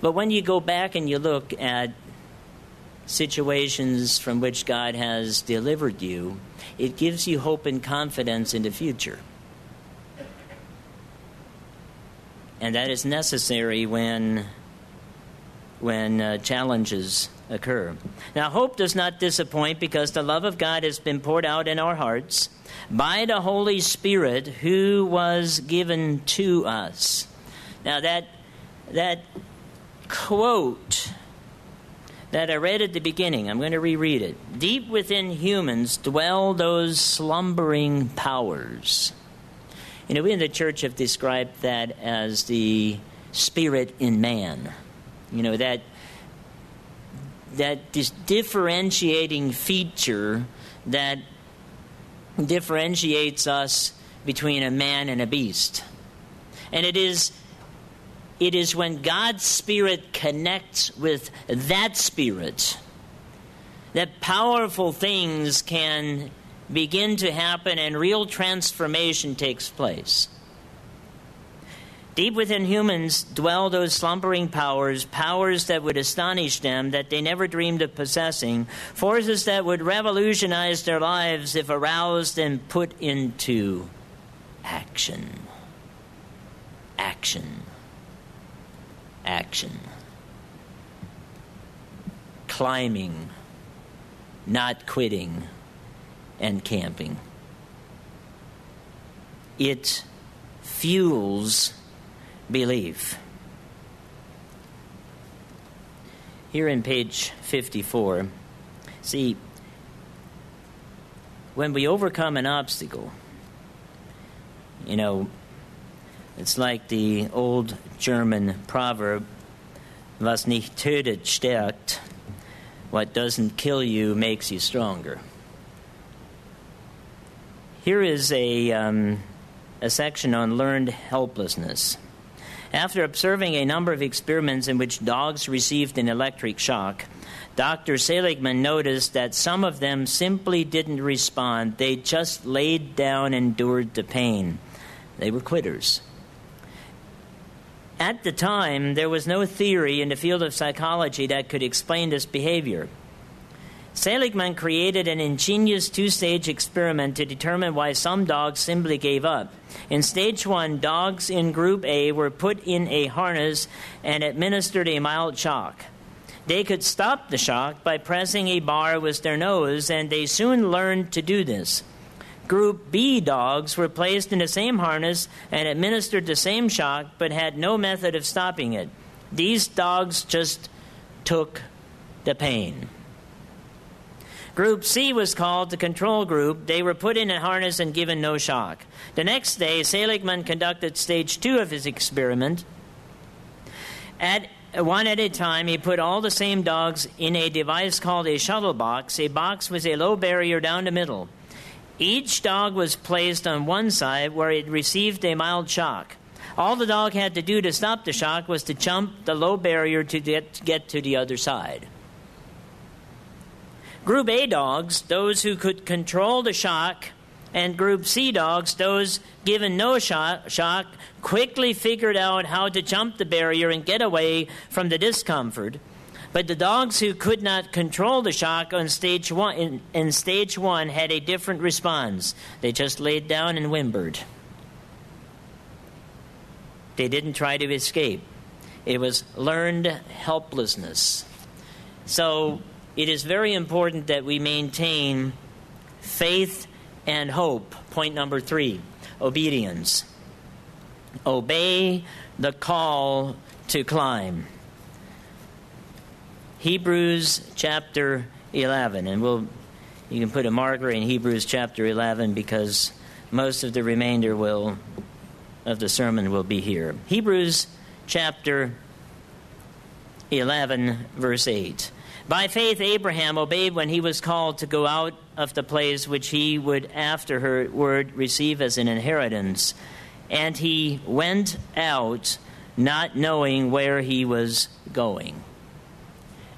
But when you go back and you look at situations from which God has delivered you, it gives you hope and confidence in the future. And that is necessary when challenges occur. Now, hope does not disappoint because the love of God has been poured out in our hearts by the Holy Spirit who was given to us. Now, that quote that I read at the beginning, I'm going to reread it. Deep within humans dwell those slumbering powers. You know, we in the church have described that as the spirit in man. You know, that this differentiating feature that differentiates us between a man and a beast. And it is when God's Spirit connects with that Spirit that powerful things can begin to happen and real transformation takes place. Deep within humans dwell those slumbering powers that would astonish them, that they never dreamed of possessing, forces that would revolutionize their lives if aroused and put into action. Action. Action. Climbing, not quitting, and camping. It fuels belief. Here in page 54, see, when we overcome an obstacle, you know, it's like the old German proverb, was nicht tötet, stärkt. What doesn't kill you makes you stronger. Here is a section on learned helplessness. After observing a number of experiments in which dogs received an electric shock, Dr. Seligman noticed that some of them simply didn't respond. They just laid down and endured the pain. They were quitters. At the time, there was no theory in the field of psychology that could explain this behavior. Seligman created an ingenious two-stage experiment to determine why some dogs simply gave up. In stage 1, dogs in Group A were put in a harness and administered a mild shock. They could stop the shock by pressing a bar with their nose, and they soon learned to do this. Group B dogs were placed in the same harness and administered the same shock, but had no method of stopping it. These dogs just took the pain. Group C was called the control group. They were put in a harness and given no shock. The next day, Seligman conducted stage 2 of his experiment. One at a time, he put all the same dogs in a device called a shuttle box, a box with a low barrier down the middle. Each dog was placed on one side where it received a mild shock. All the dog had to do to stop the shock was to jump the low barrier to get to the other side. Group A dogs, those who could control the shock, and Group C dogs, those given no shock, quickly figured out how to jump the barrier and get away from the discomfort. But the dogs who could not control the shock on stage 1 had a different response. They just laid down and whimpered. They didn't try to escape. It was learned helplessness. So it is very important that we maintain faith and hope. Point number 3, obedience. Obey the call to climb. Hebrews chapter 11, and you can put a marker in Hebrews chapter 11 because most of the remainder of the sermon will be here. Hebrews chapter 11, verse 8. By faith Abraham obeyed when he was called to go out of the place which he would afterward receive as an inheritance, and he went out not knowing where he was going.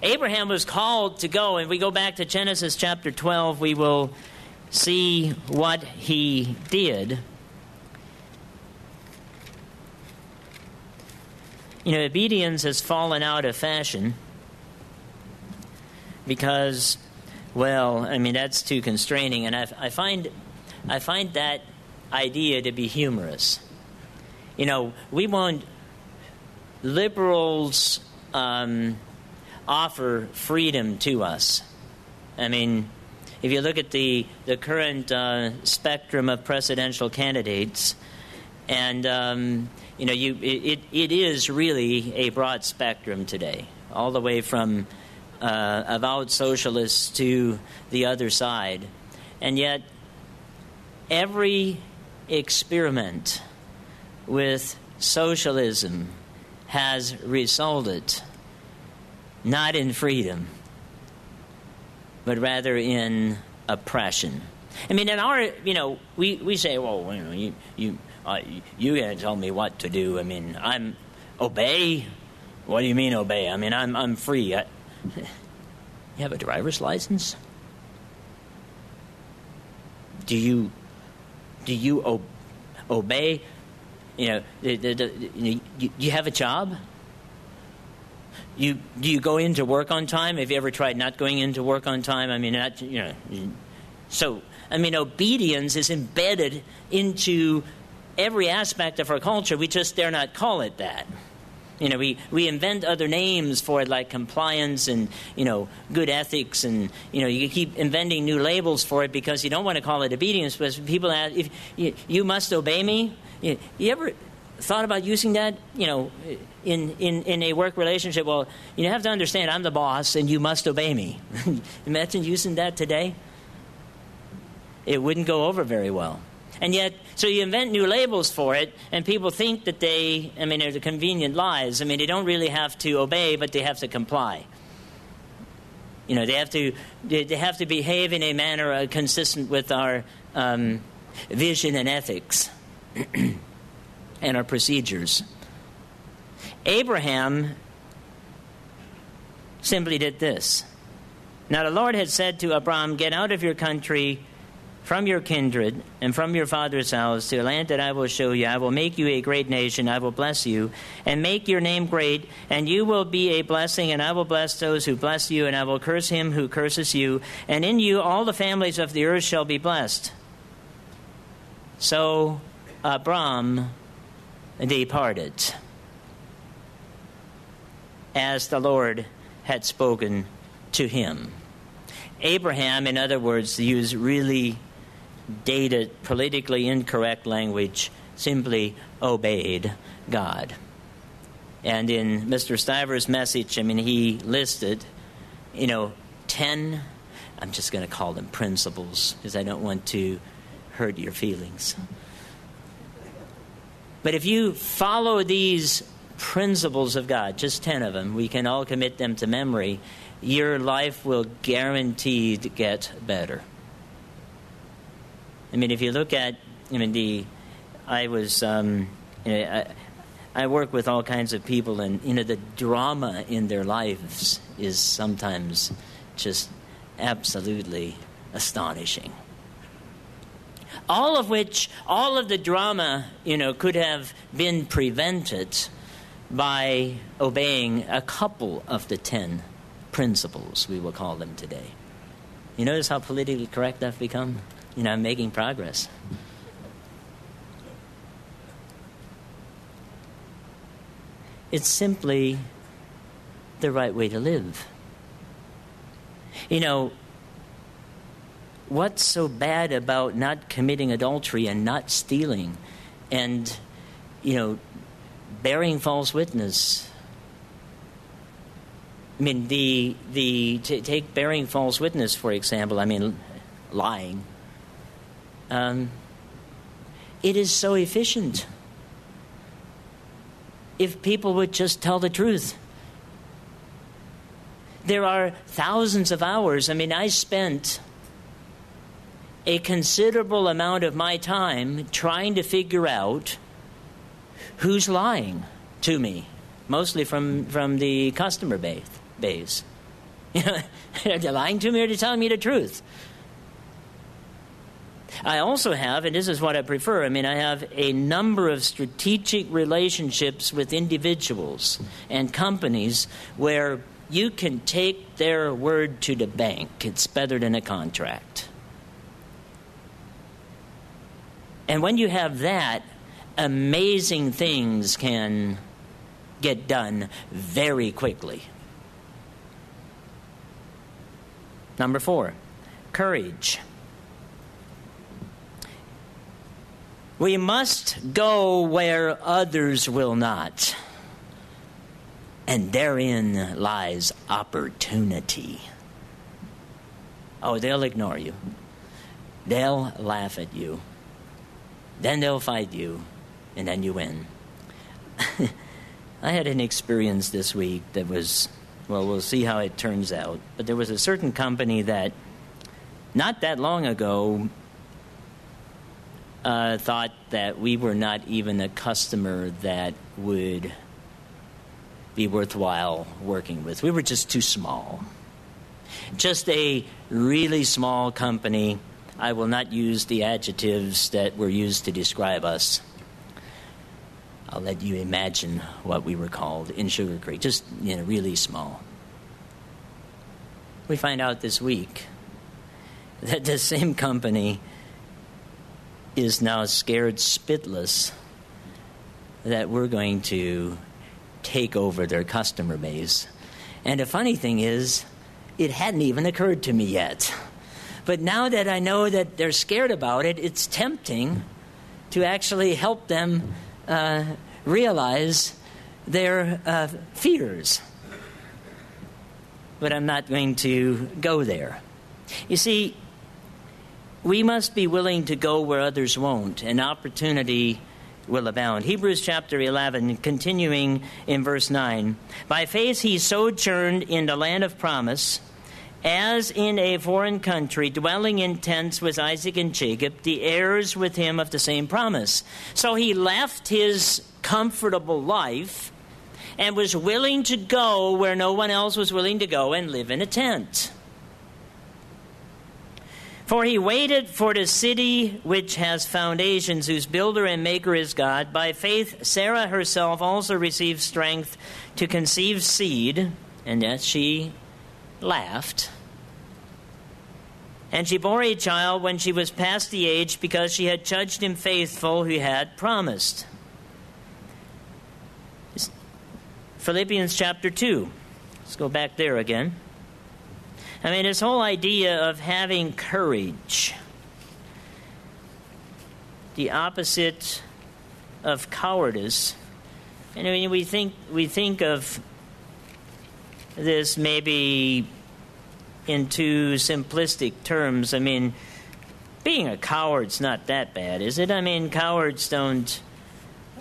Abraham was called to go, and we go back to Genesis chapter 12, we will see what he did. You know, obedience has fallen out of fashion because, that's too constraining, and I find that idea to be humorous. You know, we won't liberals offer freedom to us. I mean, if you look at the current spectrum of presidential candidates, and it is really a broad spectrum today, all the way from avowed socialists to the other side. And yet, every experiment with socialism has resulted not in freedom, but rather in oppression. I mean, in our, we say, well, you can't tell me what to do. I mean, I'm obey. What do you mean obey? I mean, I'm free. You have a driver's license? Do you obey? Do you have a job? Do you go into work on time? Have you ever tried not going into work on time? I mean, So, I mean, obedience is embedded into every aspect of our culture. We just dare not call it that. We invent other names for it, like compliance and, good ethics, and, you keep inventing new labels for it because you don't want to call it obedience. But people ask, if you must obey me. You ever thought about using that, in a work relationship? Well, you have to understand, I'm the boss and you must obey me. Imagine using that today. It wouldn't go over very well. And yet, so you invent new labels for it, and people think that they're the convenient lies. I mean, they don't really have to obey, but they have to comply. They have to behave in a manner consistent with our vision and ethics and our procedures. Abraham simply did this. Now the Lord had said to Abram, "Get out of your country, from your kindred, and from your father's house, to a land that I will show you. I will make you a great nation. I will bless you, and make your name great, and you will be a blessing, and I will bless those who bless you, and I will curse him who curses you, and in you all the families of the earth shall be blessed." So Abram departed, as the Lord had spoken to him. Abraham, in other words, used really dated, politically incorrect language, simply obeyed God. And in Mr. Stiver's message, he listed, 10, I'm just going to call them principles, because I don't want to hurt your feelings. But if you follow these principles of God, just 10 of them, we can all commit them to memory, your life will guaranteed get better. If you look at, I work with all kinds of people, and, the drama in their lives is sometimes just absolutely astonishing. All of the drama, could have been prevented by obeying a couple of the 10 principles, we will call them today. You notice how politically correct I've become? I'm making progress. It's simply the right way to live. What's so bad about not committing adultery and not stealing and, bearing false witness? Take bearing false witness, for example, lying. It is so efficient. If people would just tell the truth. There are thousands of hours. I spent a considerable amount of my time trying to figure out who's lying to me, mostly from the customer base. Are they lying to me, or are they telling me the truth? I also have, and this is what I prefer, I have a number of strategic relationships with individuals and companies where you can take their word to the bank. It's better than a contract. And when you have that, amazing things can get done very quickly. Number 4, courage. We must go where others will not. And therein lies opportunity. Oh, they'll ignore you. They'll laugh at you. Then they'll fight you. And then you win. I had an experience this week that was, well, we'll see how it turns out. But there was a certain company that not that long ago thought that we were not even a customer that would be worthwhile working with. We were just too small. Just a really small company. I will not use the adjectives that were used to describe us. I'll let you imagine what we were called in Sugar Creek. Just, really small. We find out this week that the same company is now scared spitless that we're going to take over their customer base. And the funny thing is, it hadn't even occurred to me yet. But now that I know that they're scared about it, it's tempting to actually help them realize their fears. But I'm not going to go there. You see, we must be willing to go where others won't, and opportunity will abound. Hebrews chapter 11, continuing in verse 9. By faith he sojourned in the land of promise, as in a foreign country, dwelling in tents with Isaac and Jacob, the heirs with him of the same promise. So he left his comfortable life and was willing to go where no one else was willing to go and live in a tent. For he waited for the city which has foundations, whose builder and maker is God. By faith, Sarah herself also received strength to conceive seed, and that she laughed. And she bore a child when she was past the age, because she had judged him faithful who had promised. Philippians chapter 2. Let's go back there again. I mean, this whole idea of having courage, the opposite of cowardice. And I mean, we think of this maybe in too simplistic terms. I mean, being a coward's not that bad, is it? I mean, cowards don't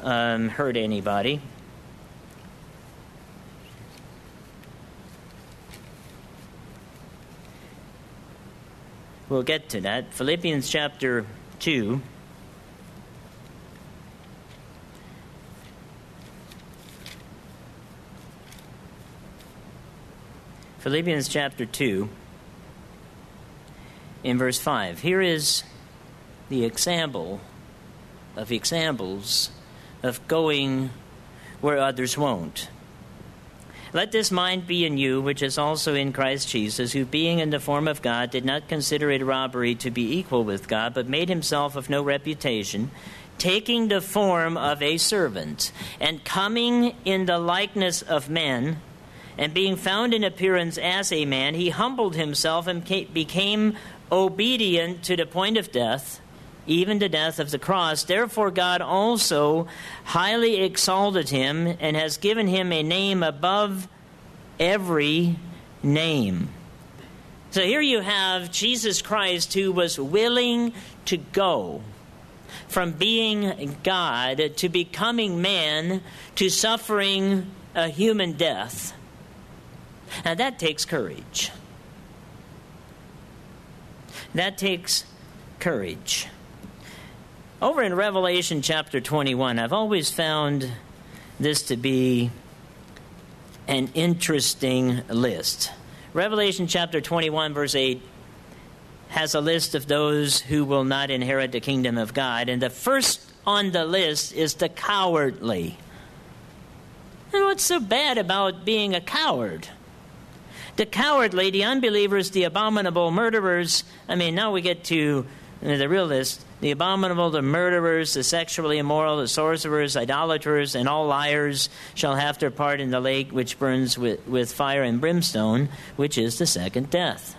hurt anybody. We'll get to that. Philippians chapter 2. Philippians chapter 2, in verse 5. Here is the example of examples of going where others won't. Let this mind be in you, which is also in Christ Jesus, who being in the form of God did not consider it robbery to be equal with God, but made himself of no reputation, taking the form of a servant, and coming in the likeness of men, and being found in appearance as a man, he humbled himself and became obedient to the point of death, even the death of the cross. Therefore God also highly exalted him and has given him a name above every name. So here you have Jesus Christ, who was willing to go from being God to becoming man to suffering a human death. Now that takes courage. That takes courage. Over in Revelation chapter 21, I've always found this to be an interesting list. Revelation chapter 21, verse 8, has a list of those who will not inherit the kingdom of God. And the first on the list is the cowardly. And what's so bad about being a coward? The cowardly, the unbelievers, the abominable, murderers. I mean, now we get to the real list. the abominable, the murderers, the sexually immoral, the sorcerers, idolaters, and all liars shall have their part in the lake which burns with fire and brimstone, which is the second death.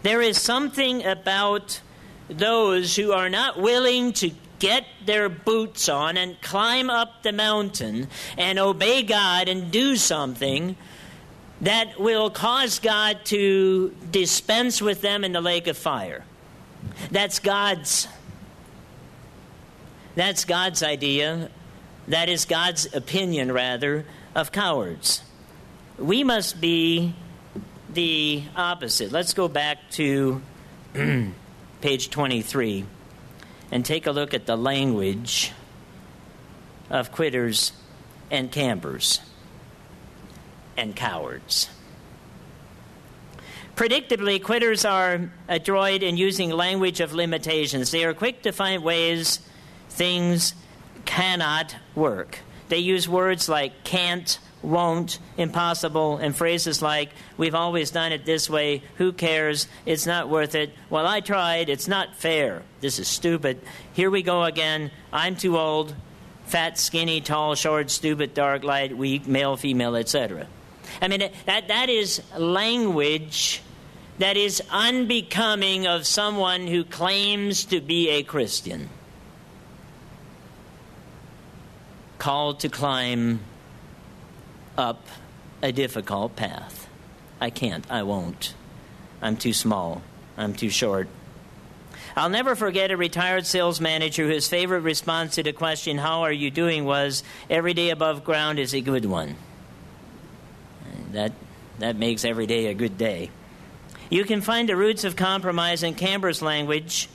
There is something about those who are not willing to get their boots on and climb up the mountain and obey God and do something that will cause God to dispense with them in the lake of fire. That's God's idea. That is God's opinion, rather, of cowards. We must be the opposite. Let's go back to page 23 and take a look at the language of quitters and campers and cowards. Predictably, quitters are adroit in using language of limitations. They are quick to find ways things cannot work. They use words like can't, won't, impossible, and phrases like, we've always done it this way, who cares, it's not worth it, well, I tried, it's not fair, this is stupid, here we go again, I'm too old, fat, skinny, tall, short, stupid, dark, light, weak, male, female, etc. I mean, that is language that is unbecoming of someone who claims to be a Christian, called to climb up a difficult path. I can't, I won't. I'm too small, I'm too short. I'll never forget a retired sales manager whose favorite response to the question, how are you doing, was, every day above ground is a good one. That makes every day a good day. You can find the roots of compromise in Camber's language.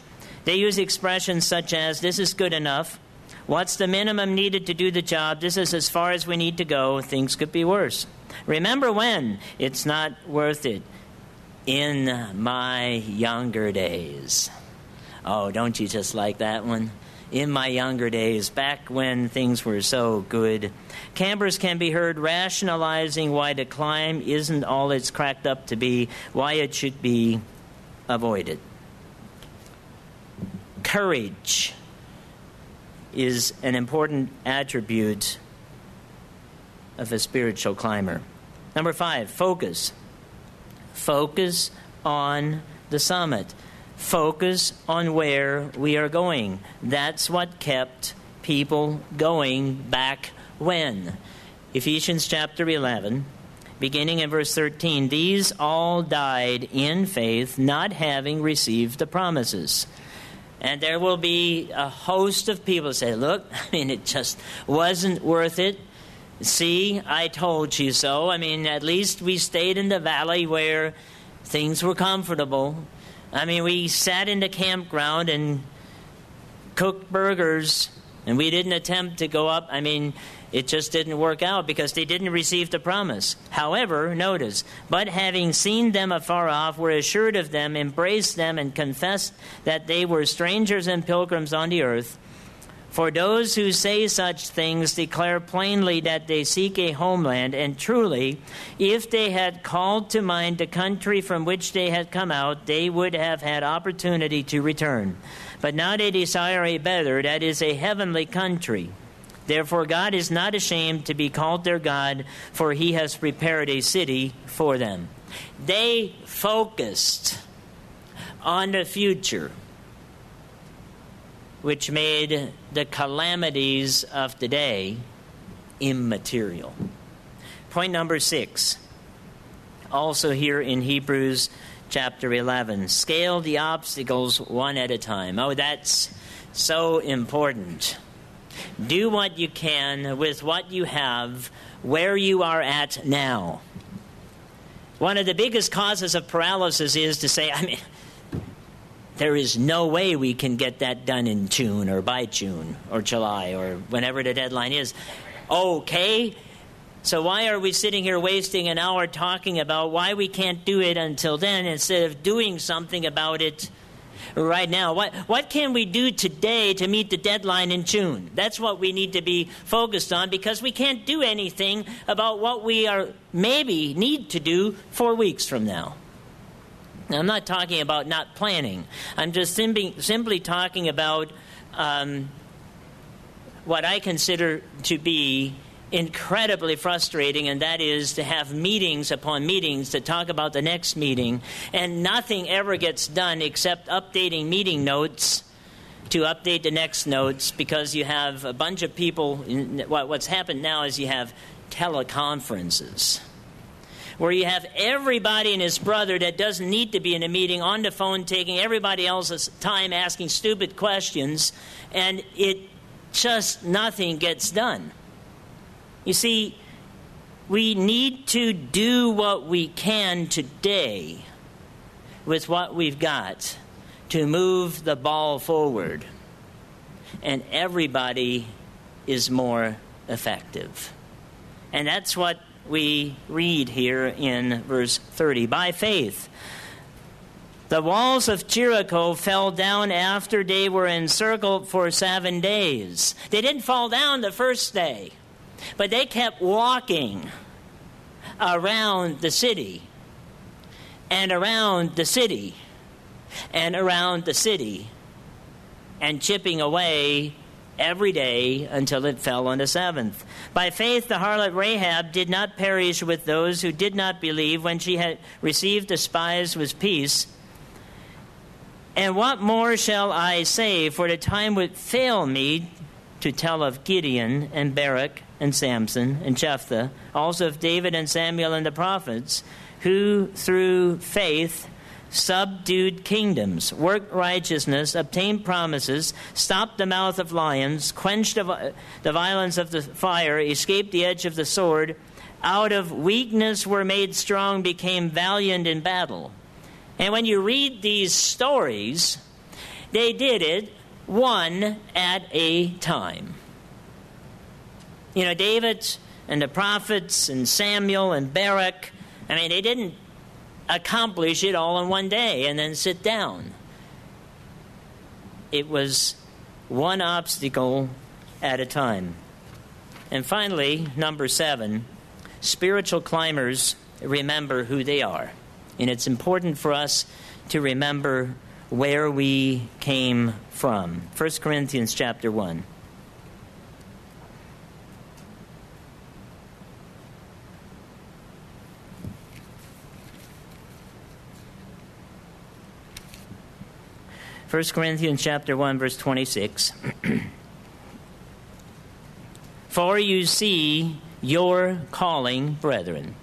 They use expressions such as, this is good enough, what's the minimum needed to do the job, this is as far as we need to go, things could be worse. Remember when? It's not worth it. In my younger days. Oh, don't you just like that one? In my younger days, back when things were so good. Campers can be heard rationalizing why the climb isn't all it's cracked up to be, why it should be avoided. Courage is an important attribute of a spiritual climber. Number 5, focus. Focus on the summit. Focus on where we are going. That's what kept people going back when. Ephesians chapter 11, beginning in verse 13, these all died in faith, not having received the promises. And there will be a host of people who say, look, I mean, it just wasn't worth it. See, I told you so. I mean, at least we stayed in the valley where things were comfortable. I mean, we sat in the campground and cooked burgers, and we didn't attempt to go up. I mean, it just didn't work out because they didn't receive the promise. However, notice, but having seen them afar off, were assured of them, embraced them, and confessed that they were strangers and pilgrims on the earth. For those who say such things declare plainly that they seek a homeland, and truly, if they had called to mind the country from which they had come out, they would have had opportunity to return. But now they desire a better, that is, a heavenly country. Therefore God is not ashamed to be called their God, for he has prepared a city for them. They focused on the future, which made the calamities of today immaterial. Point number 6, also here in Hebrews chapter 11. Scale the obstacles one at a time. Oh, that's so important. Do what you can with what you have, where you are at now. One of the biggest causes of paralysis is to say, there is no way we can get that done in June or by June or July or whenever the deadline is. Okay, so why are we sitting here wasting an hour talking about why we can't do it until then instead of doing something about it right now? What can we do today to meet the deadline in June? That's what we need to be focused on, because we can't do anything about what we are maybe need to do 4 weeks from now. Now, I'm not talking about not planning. I'm just simply talking about what I consider to be incredibly frustrating, and that is to have meetings upon meetings to talk about the next meeting, and nothing ever gets done except updating meeting notes to update the next notes, because you have a bunch of people. What's happened now is you have teleconferences, where you have everybody and his brother that doesn't need to be in a meeting on the phone taking everybody else's time asking stupid questions, and it just nothing gets done. You see, we need to do what we can today with what we've got to move the ball forward, and everybody is more effective. And that's what we read here in verse 30. By faith, the walls of Jericho fell down after they were encircled for 7 days. They didn't fall down the first day, but they kept walking around the city, and around the city, and around the city, and chipping away every day until it fell on the seventh. By faith, the harlot Rahab did not perish with those who did not believe when she had received the spies with peace. And what more shall I say? For the time would fail me to tell of Gideon and Barak and Samson and Jephthah, also of David and Samuel and the prophets, who through faith subdued kingdoms, worked righteousness, obtained promises, stopped the mouth of lions, quenched the violence of the fire, escaped the edge of the sword, out of weakness were made strong, became valiant in battle. And when you read these stories, they did it one at a time. You know, David and the prophets and Samuel and Barak, I mean, they didn't accomplish it all in one day and then sit down. It was one obstacle at a time. And finally, number 7, spiritual climbers remember who they are. And it's important for us to remember where we came from. 1 Corinthians chapter 1. First Corinthians chapter 1, verse 26. For you see your calling, brethren,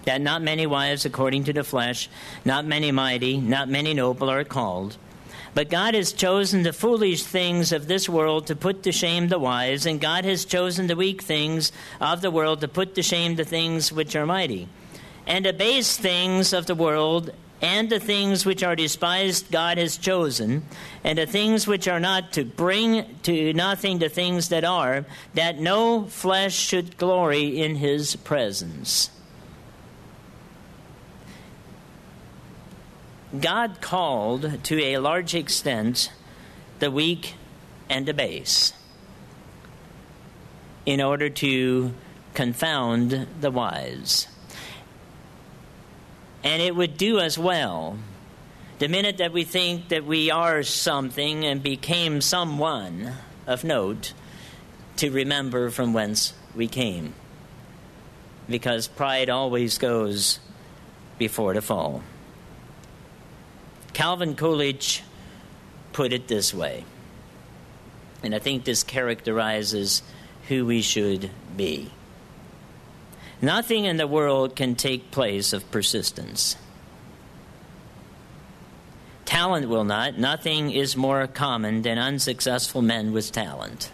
that not many wives according to the flesh, not many mighty, not many noble are called. But God has chosen the foolish things of this world to put to shame the wise, and God has chosen the weak things of the world to put to shame the things which are mighty. And the base things of the world and the things which are despised God has chosen, and the things which are not, to bring to nothing the things that are, that no flesh should glory in his presence. God called, to a large extent, the weak and the base in order to confound the wise. And it would do us well, the minute that we think that we are something and became someone of note, to remember from whence we came. Because pride always goes before the fall. Calvin Coolidge put it this way, and I think this characterizes who we should be. Nothing in the world can take place of persistence. Talent will not. Nothing is more common than unsuccessful men with talent.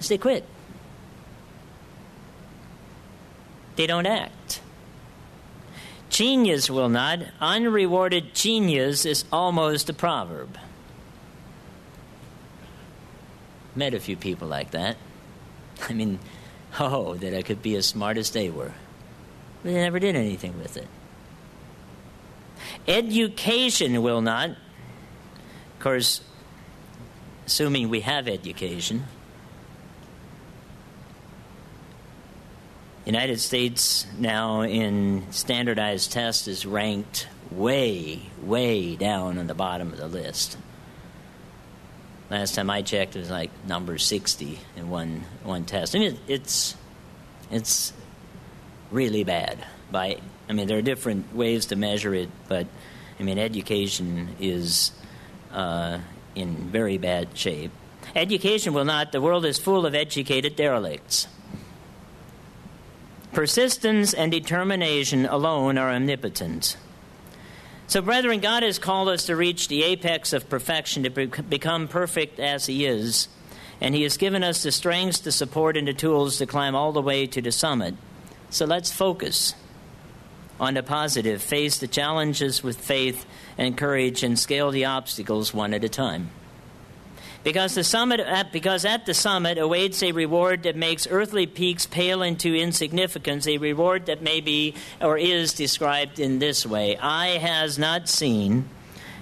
They quit. They don't act. Genius will not. Unrewarded genius is almost a proverb. Met a few people like that. I mean, that I could be as smart as they were. But they never did anything with it. Education will not. Of course, assuming we have education. United States now in standardized tests is ranked way, way down on the bottom of the list. Last time I checked, it was like number 60 in one test. I mean, it's really bad. There are different ways to measure it, but education is in very bad shape. Education will not. The world is full of educated derelicts. Persistence and determination alone are omnipotent. So, brethren, God has called us to reach the apex of perfection, to become perfect as He is, and He has given us the strength, the support, and the tools to climb all the way to the summit. So let's focus on the positive, face the challenges with faith and courage, and scale the obstacles one at a time. Because at the summit awaits a reward that makes earthly peaks pale into insignificance, a reward that may be or is described in this way. Eye has not seen,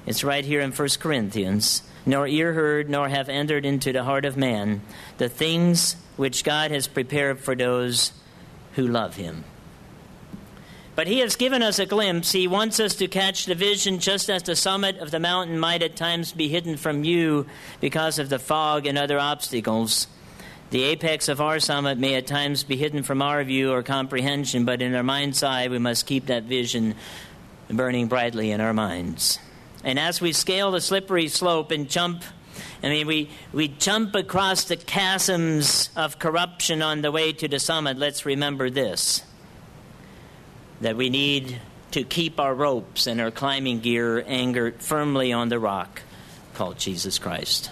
it's right here in 1 Corinthians, nor ear heard, nor have entered into the heart of man, the things which God has prepared for those who love Him. But He has given us a glimpse. He wants us to catch the vision, just as the summit of the mountain might at times be hidden from view because of the fog and other obstacles. The apex of our summit may at times be hidden from our view or comprehension, but in our mind's eye we must keep that vision burning brightly in our minds. And as we scale the slippery slope and we jump across the chasms of corruption on the way to the summit, let's remember this: that we need to keep our ropes and our climbing gear anchored firmly on the rock called Jesus Christ.